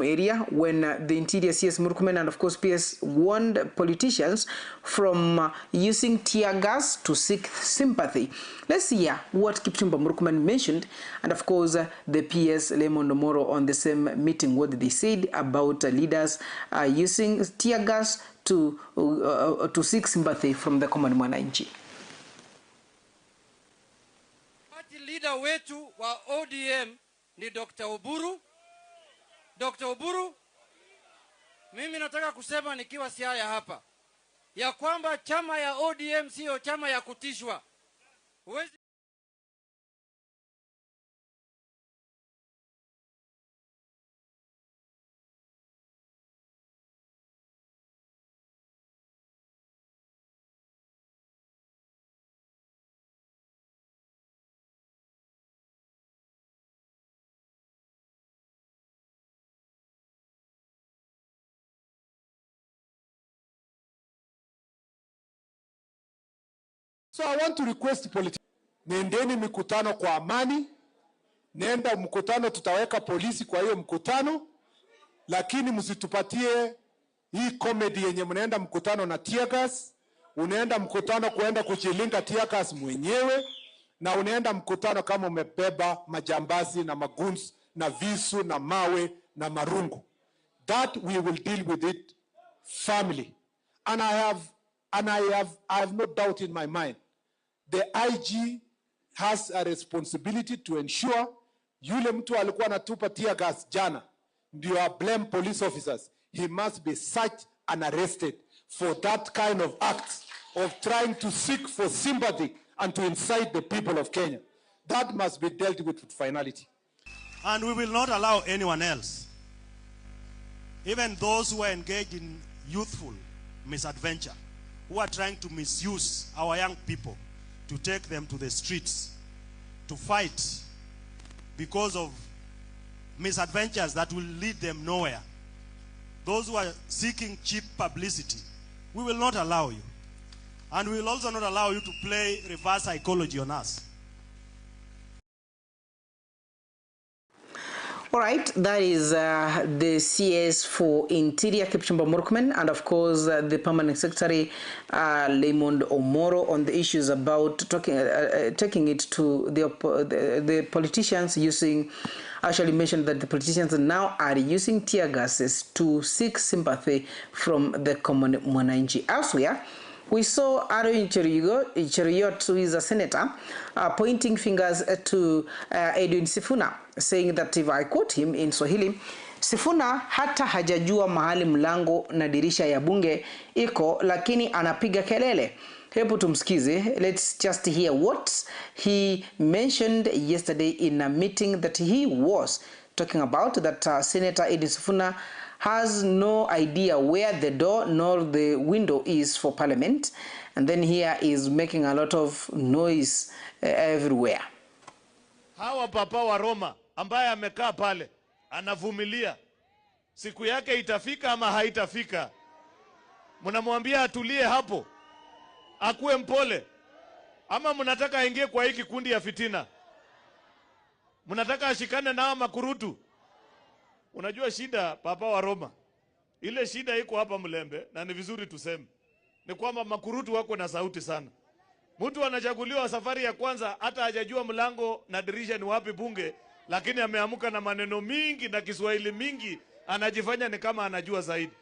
area when the Interior CS Murkomen and of course PS warned politicians from using tear gas to seek sympathy. Let's hear what Kipchumba Murkomen mentioned, and of course the PS Raymond Omoro on the same meeting, what they said about leaders using tear gas to seek sympathy from the common mwananchi. Leader wetu wa ODM ni Dr. Oburu. Dr. Oburu, mimi nataka kusema nikiwa Siaya hapa ya kwamba chama ya ODM sio chama ya kutishwa. Uwezi So I want to request politicians, nendeni mikutano kwa amani, nenda mkutano tutaweka polisi kwa hiyo mkutano, lakini msitupatie hii comedy yenye mnaenda mkutano na tear gas, unaenda mkutano kuenda kuchilinga tear gas mwenyewe, na unaenda mkutano kama umebeba majambazi na maguns na visu na mawe na marungu. That we will deal with it firmly. And I have no doubt in my mind. The IG has a responsibility to ensure yule mtu alikuwa anatupa tear gas jana ndio blame police officers. He must be searched and arrested for that kind of acts of trying to seek for sympathy and to incite the people of Kenya. That must be dealt with finality. And we will not allow anyone else, even those who are engaged in youthful misadventure, who are trying to misuse our young people, to take them to the streets to fight because of misadventures that will lead them nowhere. Those who are seeking cheap publicity, we will not allow you. And we will also not allow you to play reverse psychology on us. All right, that is the CS for Interior Kipchumba Murkomen, and of course the Permanent Secretary Raymond Omoro on the issues about taking it to the politicians using. Actually mentioned that the politicians now are using tear gases to seek sympathy from the common mwananchi. Elsewhere, we saw Aaron Cheruiyot, who is a senator, pointing fingers to Edwin Sifuna, saying that, if I quote him in Swahili, Sifuna hata hajajua mahali mlango na dirisha ya bunge iko, lakini anapiga kelele. Hebu tumsikize. Let's just hear what he mentioned yesterday in a meeting that he was talking about, that Senator Edwin Sifuna has no idea where the door nor the window is for parliament, and then here is making a lot of noise everywhere. Hawa papa wa Roma ambaye amekaa pale anavumilia, siku yake itafika ama haitafika? Mnamwambia atulie hapo akuwe mpole, ama mnataka aingie kwa hiki kundi ya fitina? Mnataka ashikane na makurutu? Unajua shida papa wa Roma, ile shida iko hapa Mlembe, na ni vizuri tuseme, ni kwamba makurutu wako na sauti sana. Mtu anachaguliwa safari ya kwanza hata hajajua mlango na dirisha ni wapi bunge, lakini ameamuka na maneno mingi na Kiswahili mingi, anajifanya ni kama anajua zaidi.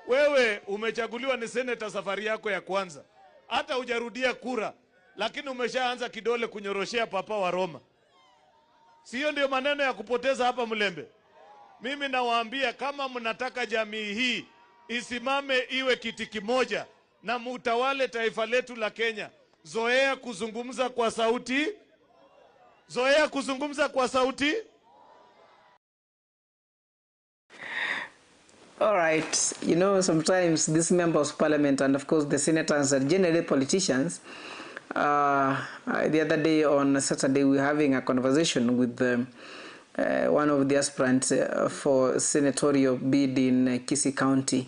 Wewe umechaguliwa ni senator safari yako ya kwanza, hata hujarudia kura, lakini umeshaanza kidole kunyoroshea papa wa Roma. Sio ndio maneno ya kupoteza hapa Mlembe? Mimi nawaambia, kama mnataka jamii hii isimame iwe kiti kimoja na mutawale taifa letu la Kenya, zoea kuzungumza kwa sauti. Zoea kuzungumza kwa sauti. All right. You know, sometimes these members of parliament and of course the senators are generally politicians. The other day on Saturday we were having a conversation with one of the aspirants for senatorial bid in Kisii County,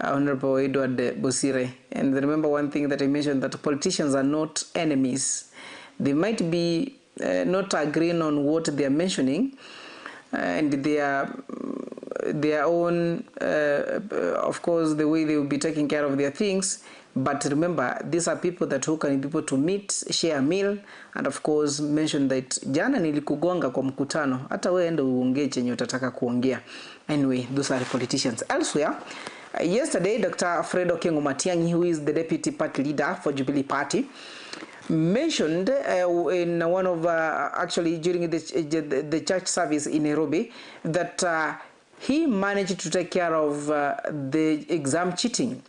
Honorable Edward Bosire. And remember one thing that I mentioned, that politicians are not enemies. They might be not agreeing on what they are mentioning, and their own, of course, the way they will be taking care of their things. But remember, these are people that who can be able to meet, share a meal, and of course mention that jana nilikugonga kwa mkutano, hata wewe ende uongee chenye utataka kuongea. Anyway, those are the politicians. Elsewhere, yesterday, Dr. Fred Okengo Matiang'i, who is the deputy party leader for Jubilee Party, mentioned in one of, actually during the church service in Nairobi, that he managed to take care of the exam cheating,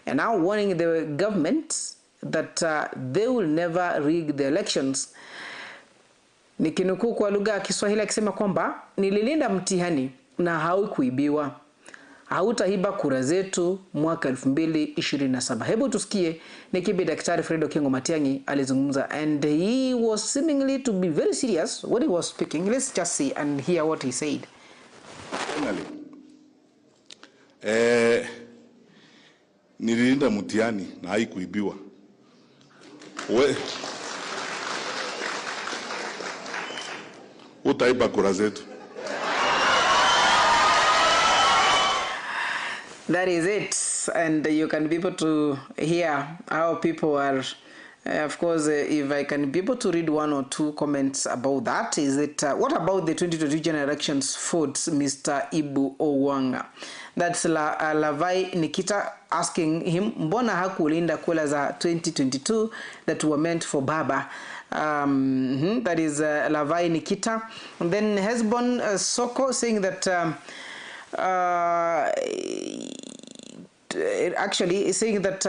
and now warning the government that they will never rig the elections. Nikinukuu kwa lugha ya Kiswahili akisema kwamba nililinda mtihani na haukuibiwa. Hautaiba kura zetu mwaka 2027. Hebu tusikie ni kipi Daktari Fred Okengo Matiang'i alizungumza, and he was seemingly to be very serious when he was speaking. Let's just see and hear what he said. Finally, nililinda mtihani na haikuibiwa. Utaiba kura zetu. That is it, and you can be able to hear how people are. Of course, if I can be able to read one or two comments about that, is it what about the 2022 general elections votes, Mr. Ibu Owanga? That's Lavai Nikita asking him, mbona hakulinda kula za 2022 that were meant for Baba? That is Lavai Nikita. And then Hesbon Soko saying that actually saying that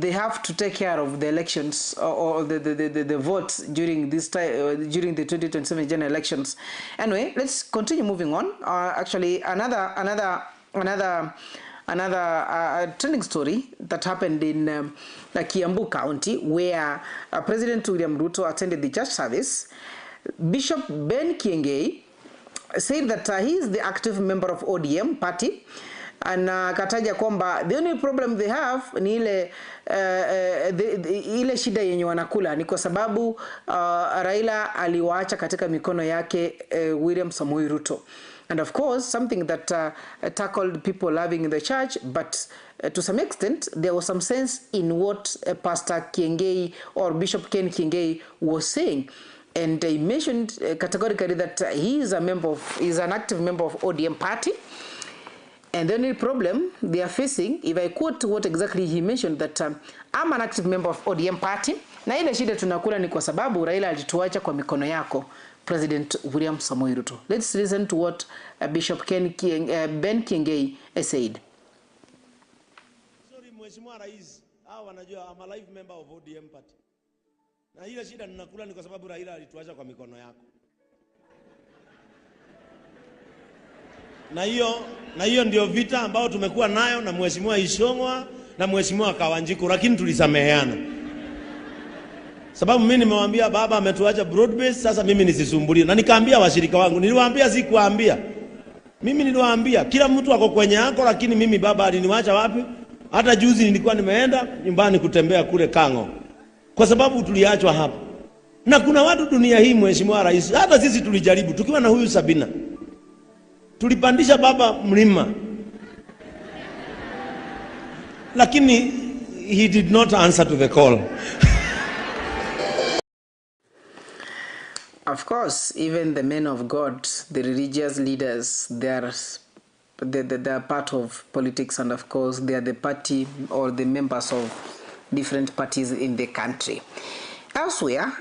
they have to take care of the elections or the votes during this time, during the 2027 general elections. Anyway, let's continue moving on. Actually, another trending story that happened in Kiambu County, where President William Ruto attended the church service. Bishop Ben Kiengei said that he is the active member of ODM party, and kataja kwamba the only problem they have ni ile shida yenye wanakula ni kwa sababu Raila aliwaacha katika mikono yake William Samoei Ruto. And of course, something that tackled people loving in the church, but to some extent, there was some sense in what Pastor Kiengei or Bishop Ken Kiengei was saying. And he mentioned categorically that he is an active member of ODM party. And the only problem they are facing, if I quote what exactly he mentioned, that I'm an active member of ODM party, na ile shida tunakula ni kwa sababu Raila alituacha kwa mikono yako, President William Samoei Ruto. Let's listen to what Bishop Ben Kiengei said. Sorry, Mheshimiwa Rais, hao wanajua I'm a live member of ODM party. Na ile shida ninakula ni kwa sababu Raila alituacha kwa mikono yako. Na hiyo ndio vita ambao tumekuwa nayo na Mheshimiwa Ishongwa na Mheshimiwa Kawanjiku, lakini tulisameheana. Sababu mimi nimemwambia baba ametuacha broad base, sasa mimi nisisumbulie. Na nikaambia washirika wangu, niliwaambia si kuambia. Mimi niliwaambia kila mtu ako kwenye yako, lakini mimi baba aliniacha wapi? Hata juzi nilikuwa nimeenda nyumbani kutembea kule Kango. Kwa sababu tuliachwa hapa. Na kuna watu dunia hii Mheshimiwa Rais, hata sisi tulijaribu tukiwa na huyu Sabina. Tulipandisha baba mlima. Lakini he did not answer to the call. Of course, even the men of God, the religious leaders, they are part of politics, and of course they are the party or the members of different parties in the country. Elsewhere,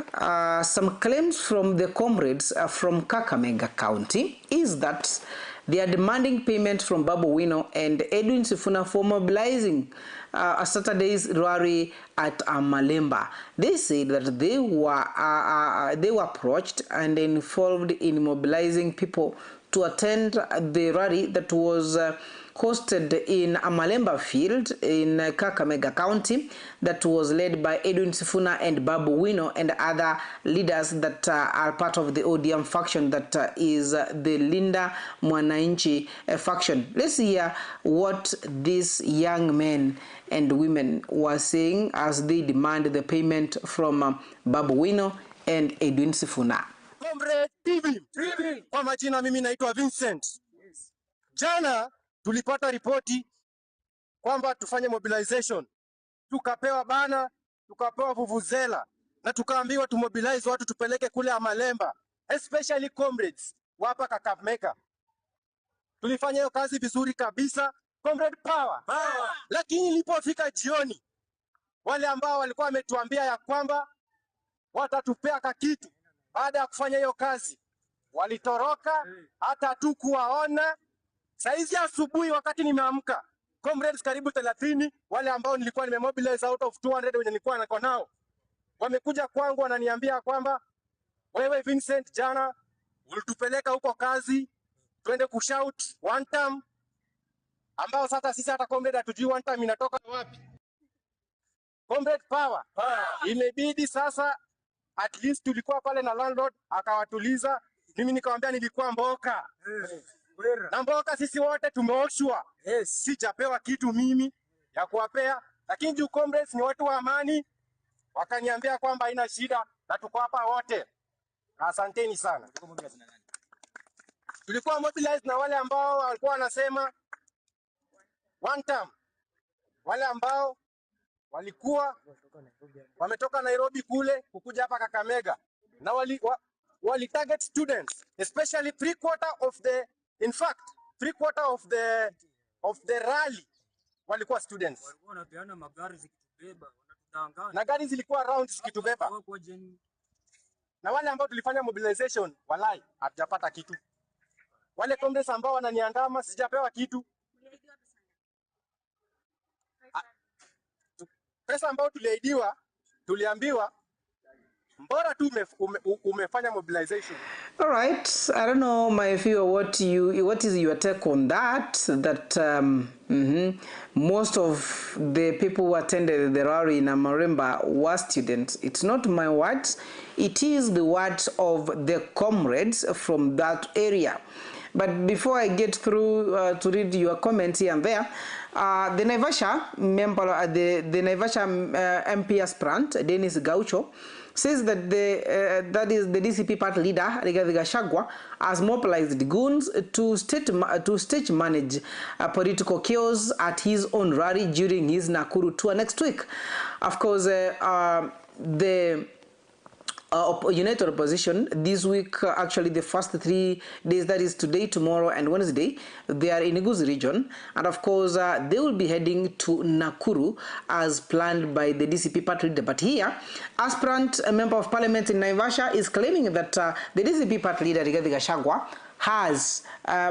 some claims from the comrades from Kakamega County is that they are demanding payment from Babu Wino and Edwin Sifuna for mobilizing a Saturday's rally at Malemba. They said that they were approached and involved in mobilizing people to attend the rally that was hosted in a Malemba field in Kakamega County that was led by Edwin Sifuna and Babu Wino and other leaders that are part of the ODM faction that is the Linda Mwananchi faction. Let's hear what these young men and women were saying as they demand the payment from Babu Wino and Edwin Sifuna. Comrade TV. Kwa majina mimi naitwa Vincent. Jana tulipata ripoti kwamba tufanye mobilization. Tukapewa bana, tukapewa vuvuzela na tukaambiwa tumobilize watu tupeleke kule Amalemba, especially comrades wapa Kakamega. Tulifanya hiyo kazi vizuri kabisa, comrade power. Lakini ilipofika jioni, wale ambao walikuwa wametuambia ya kwamba watatupea kakitu baada ya kufanya hiyo kazi walitoroka, hata hatukuwaona. Saizi asubuhi wakati nimeamka, comrades karibu 30 wale ambao nilikuwa nimemobilize out of 200 wenye nilikuwa nako nao wamekuja kwangu, wananiambia kwamba wewe Vincent, jana ulitupeleka huko kazi twende kushout one time, ambao sasa sisi hata comrade hatujui one time inatoka wapi. Comrade power. Imebidi sasa at least tulikuwa pale na landlord akawatuliza. Mimi nikamwambia nilikuwa Mboka. Na Mboka sisi wote tumeoshwa. Sijapewa kitu mimi ya kuwapea, lakini juu comrades ni watu wa amani, wakaniambia kwamba haina shida na tuko hapa wote. Asanteni sana. Tulikuwa mobilized na wale ambao walikuwa wanasema one time, wale ambao walikuwa wametoka Nairobi kule kukuja hapa Kakamega, na wali target students, especially 3/4 of the rally walikuwa students. Walikuwa wanapeana magari zikitubeba, wanatudanganya. Na gari zilikuwa round zikitubeba. Na wale ambao tulifanya mobilization walai hatujapata kitu. Wale comrades ambao wananiandama sijapewa kitu. Pesa ambao tuliambiwa mbora tu umefanya mobilization. All right, I don't know, my viewer, what is your take on that? That most of the people who attended the rally in Amalemba were students. It's not my words; it is the words of the comrades from that area. But before I get through to read your comments here and there, the Naivasha member, the Naivasha MP aspirant, Dennis Gaucho, says that that is the DCP party leader, Rigathi Gachagua, has mobilized goons to stage manage political chaos at his own rally during his Nakuru tour next week. Of course, the United Opposition this week, actually the first 3 days, that is today, tomorrow and Wednesday, they are in Iguzi region, and of course they will be heading to Nakuru as planned by the DCP party leader. But here, aspirant member of parliament in Naivasha is claiming that the DCP party leader Rigathi Gachagua has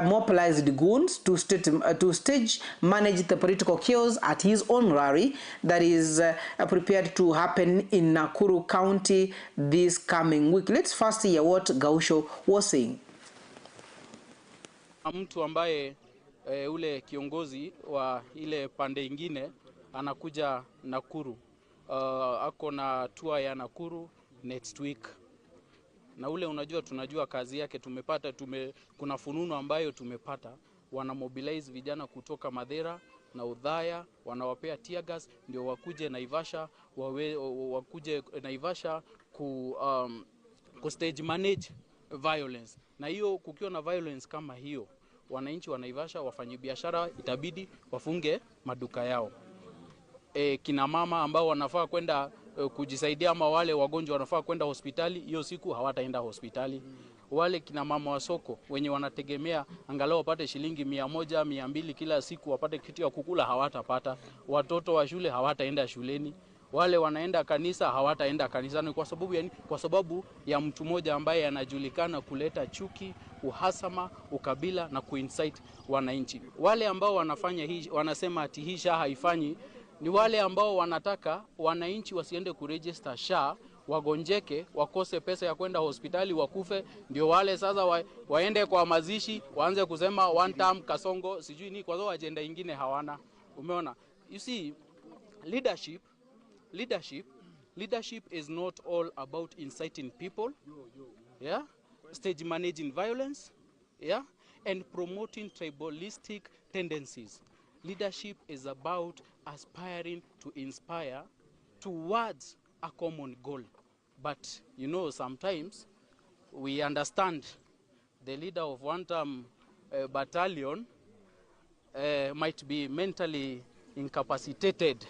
mobilized goons to stage manage the political chaos at his own rally that is prepared to happen in Nakuru County this coming week. Let's first hear what Gaucho was saying. Mtu ambaye ule kiongozi wa ile pande ingine anakuja Nakuru, ako na tour ya Nakuru next week. Na ule unajua tunajua kazi yake, kuna fununu ambayo tumepata, wana mobilize vijana kutoka Madera na Udhaya, wanawapea tear gas ndio wakuje Naivasha, wakuje Naivasha ku stage manage violence. Na hiyo kukiwa na violence kama hiyo, wananchi wa Naivasha, wafanyabiashara itabidi wafunge maduka yao. Kina mama ambao wanafaa kwenda kujisaidia ama wale wagonjwa wanafaa kwenda hospitali, hiyo siku hawataenda hospitali. Wale kina mama wa soko wenye wanategemea angalau wapate shilingi 100, 200 kila siku wapate kitu ya kukula, hawatapata. Watoto wa shule hawataenda shuleni. Wale wanaenda kanisa hawataenda kanisani. Kwa sababu ya nini? Kwa sababu ya mtu mmoja ambaye anajulikana kuleta chuki, uhasama, ukabila na kuincite wananchi. Wale ambao wanafanya hii, wanasema ati hii SHA haifanyi, ni wale ambao wanataka wananchi wasiende kuregister SHA, wagonjeke, wakose pesa ya kwenda hospitali, wakufe. Ndio wale sasa waende kwa mazishi, waanze kusema one term Kasongo sijui ni, kwa sababu agenda nyingine hawana. Umeona? You see, leadership is not all about inciting people, yeah, stage managing violence, yeah, and promoting tribalistic tendencies. Leadership is about aspiring to inspire towards a common goal. But you know, sometimes we understand the leader of one term battalion might be mentally incapacitated.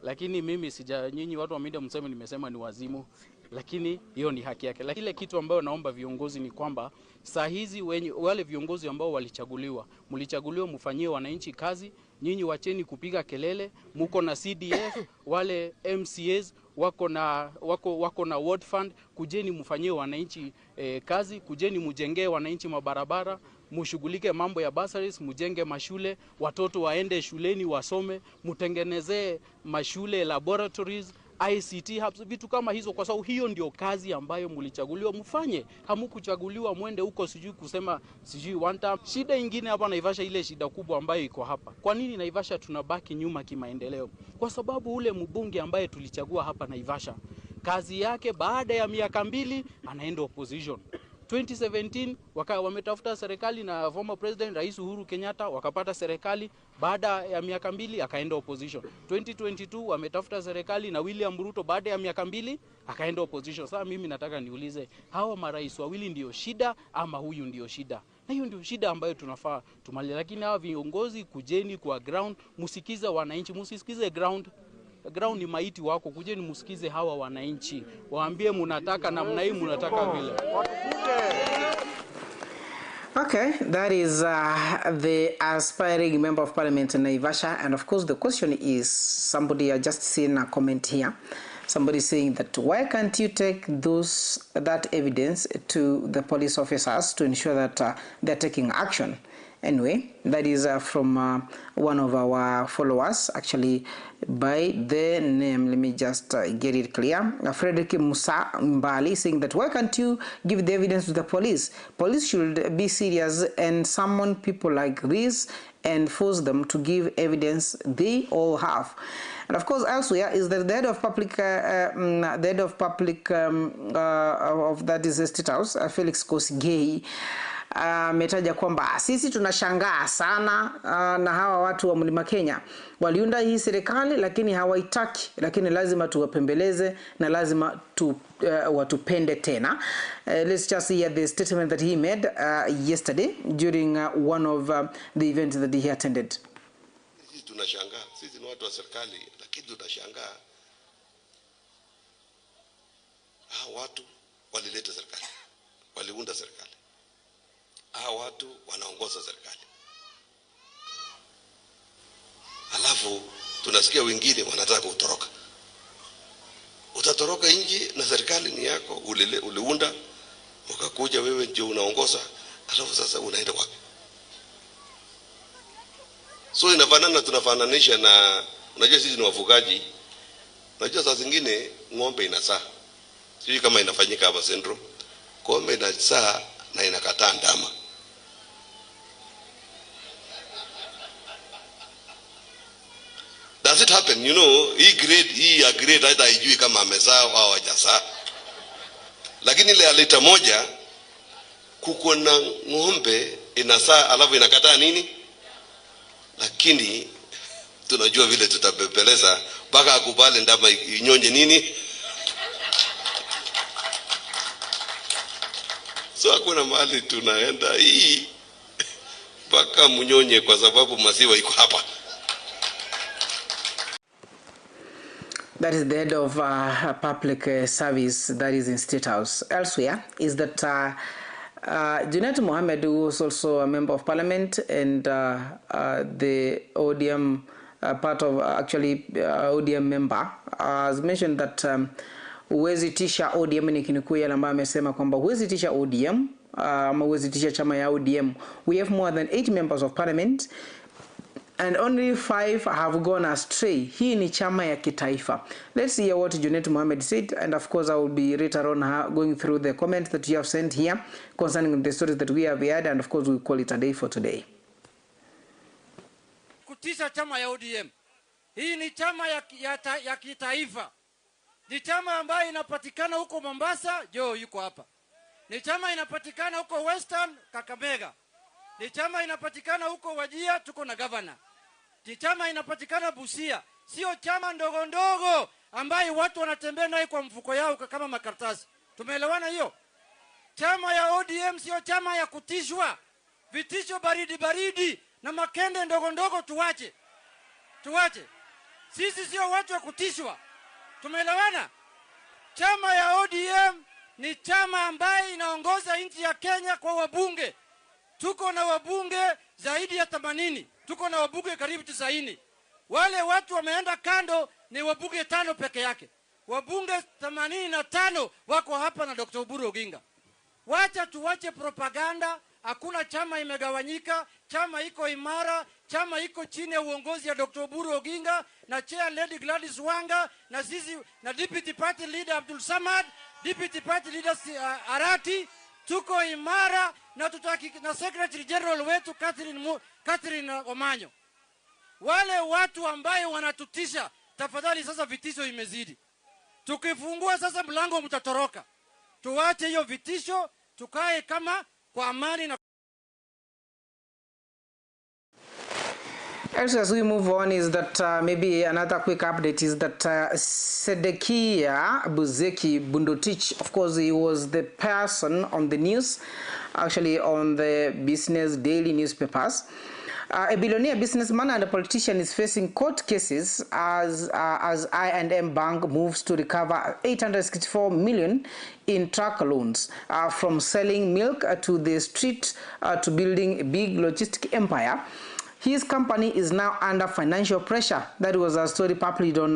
Lakini mimi nyinyi watu wa media mseme nimesema ni wazimu, lakini hiyo ni haki yake. Lakini ile kitu ambayo naomba viongozi ni kwamba saa hizi wale viongozi ambao walichaguliwa, mlichaguliwa mfanyie wananchi kazi. Nyinyi wacheni kupiga kelele. Muko na CDF, wale MCAs wako na ward fund, kujeni mfanyie wananchi kazi, kujeni mjengee wananchi mabarabara, mshughulike mambo ya bursaries, mjenge mashule, watoto waende shuleni wasome, mtengenezee mashule, laboratories, ICT hubs, vitu kama hizo, kwa sababu hiyo ndio kazi ambayo mlichaguliwa mfanye. Hamukuchaguliwa mwende huko sijui kusema sijui one time. Shida nyingine hapa Naivasha, ile shida kubwa ambayo iko hapa. Kwa nini Naivasha tunabaki nyuma kimaendeleo? Kwa sababu ule mbunge ambaye tulichagua hapa Naivasha, kazi yake baada ya miaka 2 anaenda opposition. 2017 wametafuta serikali na former president Rais Uhuru Kenyatta, wakapata serikali, baada ya miaka 2 akaenda opposition. 2022 wametafuta serikali na William Ruto, baada ya miaka 2 akaenda opposition. Sasa mimi nataka niulize, hawa marais wawili ndio shida ama huyu ndio shida? Na hiyo ndio shida ambayo tunafaa tumali. Lakini hawa viongozi, kujeni kwa ground, msikize wananchi, msisikize ground. Ground ni maiti wako, kujeni msikize hawa wananchi, waambie mnataka namna hii, mnataka vile. Okay, that is the aspiring member of parliament in Naivasha. And of course the question is, somebody, I just seen a comment here, somebody saying that why can't you take that evidence to the police officers to ensure that they're taking action? Anyway, that is from one of our followers, actually by the name, let me just get it clear, Frederick Musa Mbali, saying that why can't you give the evidence to the police? Police should be serious and summon people like this and force them to give evidence they all have. And of course, elsewhere is that the head of public, of that is the State House, Felix Kosigei, ametaja kwamba sisi tunashangaa sana na hawa watu wa Mlima Kenya waliunda hii serikali lakini hawaitaki, lakini lazima tuwapembeleze na lazima watupende tena. Let's just hear the statement that he made yesterday during one of the events that he attended. Sisi tunashangaa, sisi ni watu wa serikali lakini tunashangaa hawa watu walileta serikali, waliunda serikali. Hawa watu wanaongoza serikali. Alafu tunasikia wengine wanataka kutoroka. Utatoroka nje na serikali ni yako, uliunda, ukakuja wewe ndio unaongoza, alafu sasa unaenda wapi? So inafanana, tunafananisha na, unajua sisi ni wafugaji. Unajua saa zingine ng'ombe inazaa. Sijui kama inafanyika hapa Central. Ng'ombe inazaa na inakataa ndama. Does it happen? You know, hii grade hata haijui kama amezaa au hajazaa. Lakini ile alita moja kuko na ng'ombe inazaa alafu inakataa nini? Lakini tunajua vile tutabebeleza mpaka akubali ndama inyonye nini? So hakuna mahali tunaenda hii mpaka mnyonye kwa sababu maziwa iko hapa. That is the head of public service that is in State House. Elsewhere is that Junet Mohammed, who was also a member of parliament and the ODM part of ODM member, has mentioned that huwezi tisha ODM. Ni kinukuu yale ambayo amesema kwamba huwezi tisha ODM ama huwezi tisha chama ya ODM. We have more than 8 members of parliament and only 5 have gone astray. Hii ni chama ya kitaifa. Let's hear what Junet Mohammed said, and of course I will be later on going through the comments that you have sent here concerning the stories that we have heard, and of course we call it a day for today. Kutisha chama ya ODM. Hii ni chama ya kitaifa. Ni chama ambayo inapatikana huko Mombasa, Joe yuko hapa. Ni chama inapatikana huko Western, Kakamega. Ni chama inapatikana huko Wajia, tuko na governor. Ni chama inapatikana Busia. Sio chama ndogo ndogo ambayo watu wanatembea nayo kwa mfuko yao kama makaratasi. Tumeelewana hiyo? Chama ya ODM sio chama ya kutishwa. Vitisho baridi na makende ndogo ndogo tuwache. Sisi sio watu wa kutishwa. Tumeelewana? Chama ya ODM ni chama ambayo inaongoza nchi ya Kenya kwa wabunge. Tuko na wabunge zaidi ya 80. Tuko na wabunge karibu 90. Wale watu wameenda kando ni wabunge 5 peke yake. Wabunge 85 wako hapa na Dr. Oburu Oginga. Tuwache propaganda. Hakuna chama imegawanyika. Chama iko imara. Chama iko chini ya uongozi ya Dr. Oburu Oginga na Chair Lady Gladys Wanga na sisi na Deputy Party Leader Abdul Samad, Deputy Party Leader Arati. Tuko imara na na Secretary General wetu Catherine Omanyo. Wale watu ambaye wanatutisha, tafadhali sasa vitisho imezidi. Tukifungua sasa mlango mtatoroka. Tuache hiyo vitisho, tukae kama kwa amani na As we move on, is that maybe another quick update is that Sedekia Buzeki Bundotich, of course, he was the person on the news, actually on the Business Daily newspapers. A billionaire businessman and a politician is facing court cases as I&M Bank moves to recover 864 million in truck loans from selling milk to the street to building a big logistic empire. His company is now under financial pressure. That was a story published on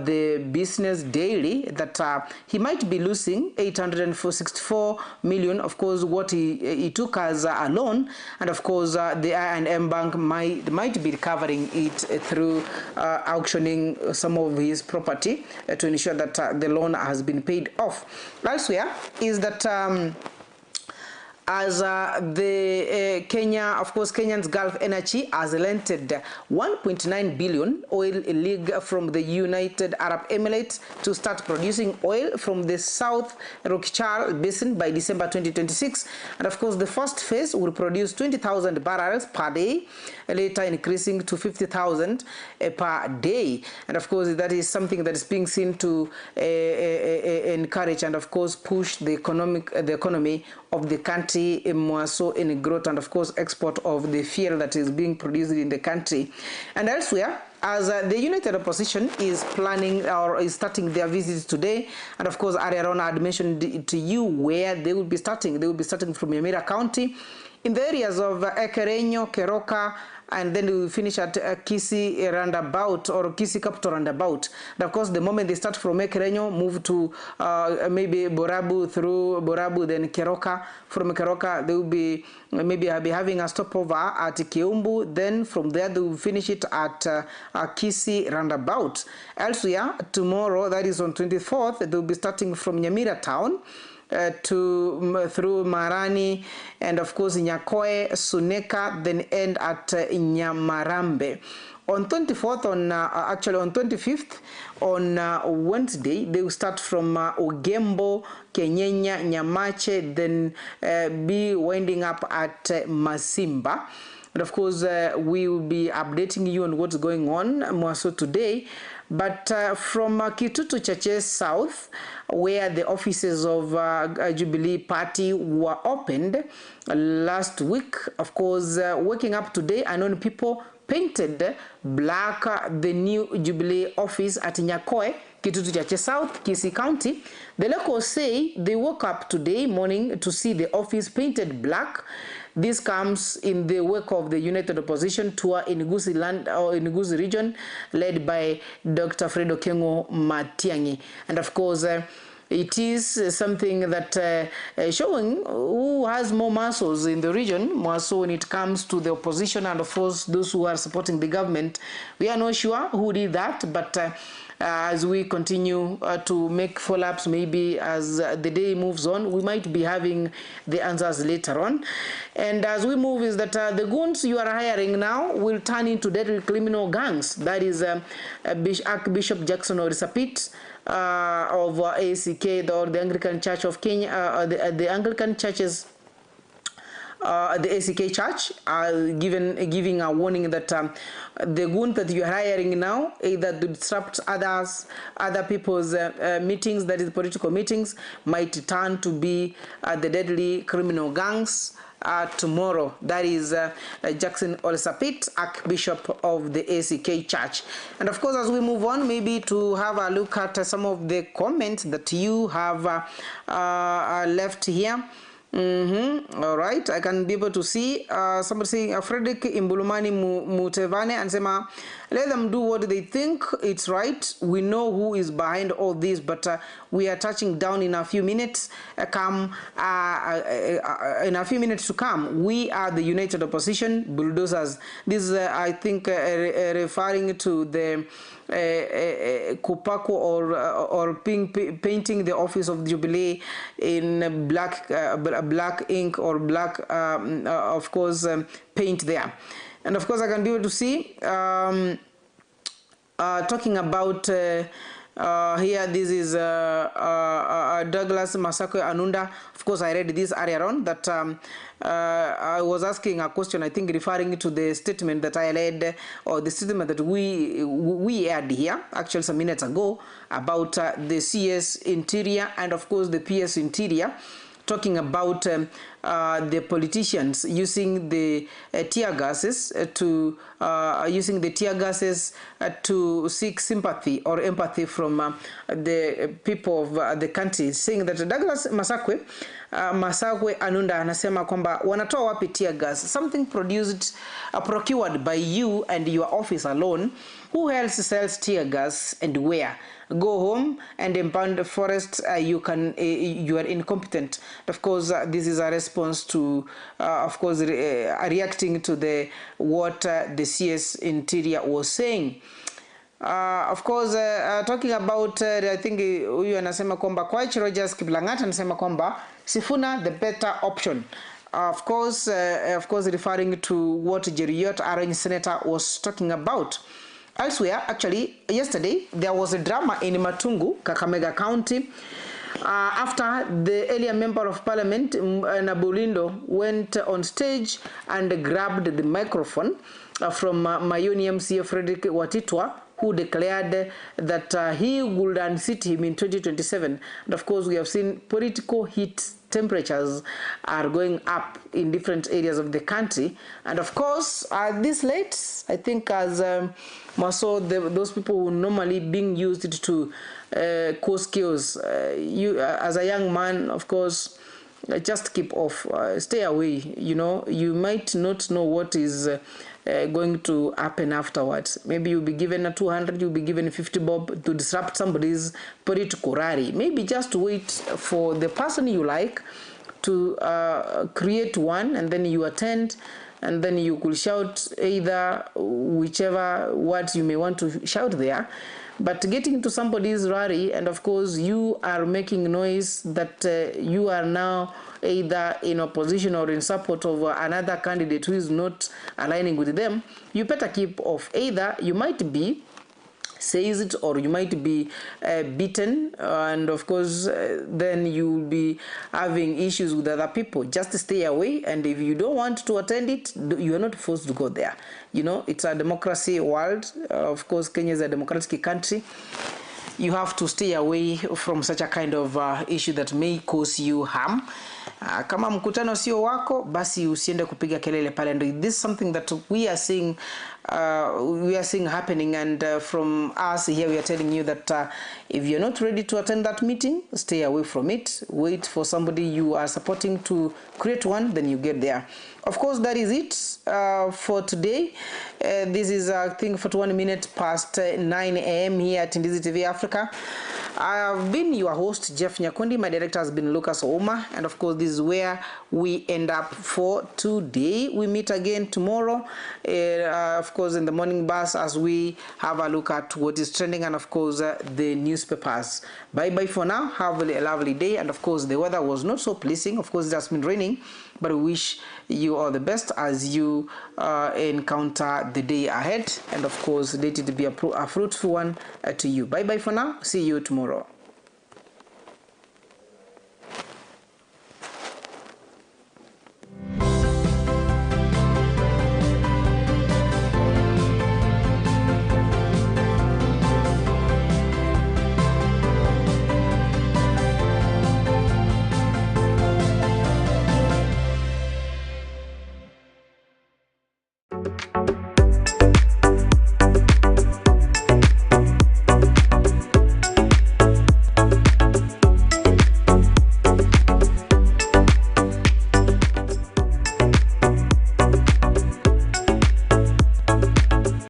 the Business Daily, that he might be losing 864 million, of course, what he took as a loan, and of course the I&M Bank might be recovering it through auctioning some of his property to ensure that the loan has been paid off. Elsewhere is that as the Kenya, of course, Kenyan's Gulf Energy has rented 1.9 billion oil rig from the United Arab Emirates to start producing oil from the South Rokichar Basin by December 2026. And of course, the first phase will produce 20,000 barrels per day, later increasing to 50,000 per day. And of course, that is something that is being seen to encourage and of course push the economy of the country more so in growth, and of course export of the fuel that is being produced in the country. And elsewhere, as the United Opposition is planning or is starting their visits today, and of course earlier on I had mentioned to you where they will be starting. They will be starting from Nyamira County in the areas of Ekerenyo, Keroka, and then we will finish at Kisii roundabout or Kisii capital roundabout. And of course, the moment they start from Ekerenyo, move to maybe Borabu, through Borabu, then Keroka. From Keroka, they will be maybe having a stopover at Keumbu. Then from there, they will finish it at Kisii roundabout. Elsewhere, tomorrow, that is on 24th, they will be starting from Nyamira town through Marani and of course Nyakoe, Suneka, then end at Nyamarambe. On 24th, actually on 25th, on Wednesday, they will start from Ogembo, Kenyenya, Nyamache, then be winding up at Masimba. And of course, we will be updating you on what's going on more so today. But from Kitutu Churches South, where the offices of Jubilee Party were opened last week, of course, waking up today, unknown people painted black the new Jubilee office at Nyakoe, Kitutu Churches South, Kisii County. The locals say they woke up today morning to see the office painted black. This comes in the wake of the United Opposition tour in Gusii land or in Gusii region, led by Dr. Fred Okengo Matiang'i. And of course, it is something that showing who has more muscles in the region, more so when it comes to the opposition and of course those who are supporting the government. We are not sure who did that, but as we continue to make follow-ups, maybe as the day moves on, we might be having the answers later on. And as we move is that the goons you are hiring now will turn into deadly criminal gangs. That is Archbishop Jackson Orisapit of ACK, or the Anglican Church of Kenya, the Anglican churches. The ACK Church are giving a warning that the goon that you are hiring now, either to disrupt other people's meetings, that is political meetings, might turn to be the deadly criminal gangs tomorrow. That is Jackson Orisapit, Archbishop of the ACK Church. And of course, as we move on, maybe to have a look at some of the comments that you have left here. All right, I can be able to see somebody saying Frederick Imbulumani Mutevane and Sema, let them do what they think it's right. We know who is behind all this, but we are touching down in a few minutes. In a few minutes to come, we are the United Opposition bulldozers. This is, I think, referring to the Kupako or painting the office of Jubilee in black ink or black, of course, paint there. And of course, I can be able to see talking about here. This is Douglas Masakwe Anunda. Of course, I read this earlier on that I was asking a question, I think referring to the statement that I read, or the statement that we had here actually some minutes ago about the CS Interior and of course the PS Interior, talking about the politicians using the tear gases to seek sympathy or empathy from the people of the country, saying that Douglas Masakwe Anunda anasema kwamba wanatoa wapi tear gas, something procured by you and your office alone. Who else sells tear gas and where? Go home and impound the forest. You are incompetent. Of course, this is a response to, of course, reacting to what the CS Interior was saying. Of course, talking about, I think huyu anasema kwamba Koech Rogers Kiplangat anasema kwamba Sifuna the better option. Of course, referring to what Jeriot Orange Senator was talking about. Elsewhere, actually, yesterday, there was a drama in Matungu, Kakamega County, after the earlier member of parliament, Nabulindo, went on stage and grabbed the microphone from Mayoni MCA Frederick Watitwa, who declared that he would unseat him in 2027. And of course, we have seen political heat temperatures are going up in different areas of the country. And of course, this late, I think as those people who normally being used to cause chaos, you as a young man, of course, just keep off, stay away. You know, you might not know what is going to happen afterwards. Maybe you'll be given a 200, you'll be given 50 bob to disrupt somebody's political rally. Maybe just wait for the person you like to create one, and then you attend, and then you could shout either whichever words you may want to shout there. But getting to somebody's rally, and of course you are making noise that you are now either in opposition or in support of another candidate who is not aligning with them, you better keep off. Either you might be says it, or you might be beaten, and of course then you'll be having issues with other people. Just stay away, and if you don't want to attend it, you are not forced to go there. You know, it's a democracy world. Of course, Kenya is a democratic country. You have to stay away from such a kind of issue that may cause you harm. Kama mkutano sio wako, basi usiende kupiga kelele pale. And this is something that we are seeing happening, and from us here we are telling you that if you're not ready to attend that meeting, stay away from it. Wait for somebody you are supporting to create one, then you get there. Of course, that is it for today. This is I think 41 minutes past 9 a.m. here at Ndizi TV Africa. I have been your host, Jeff Nyakundi. My director has been Lucas Ouma. And of course, this is where we end up for today. We meet again tomorrow, of course, in the morning bus, as we have a look at what is trending, and of course, the newspapers. Bye-bye for now. Have a lovely day. And of course, the weather was not so pleasing. Of course, it has been raining, but we wish you all the best as you encounter the day ahead. And of course, let it be a fruitful one to you. Bye-bye for now. See you tomorrow.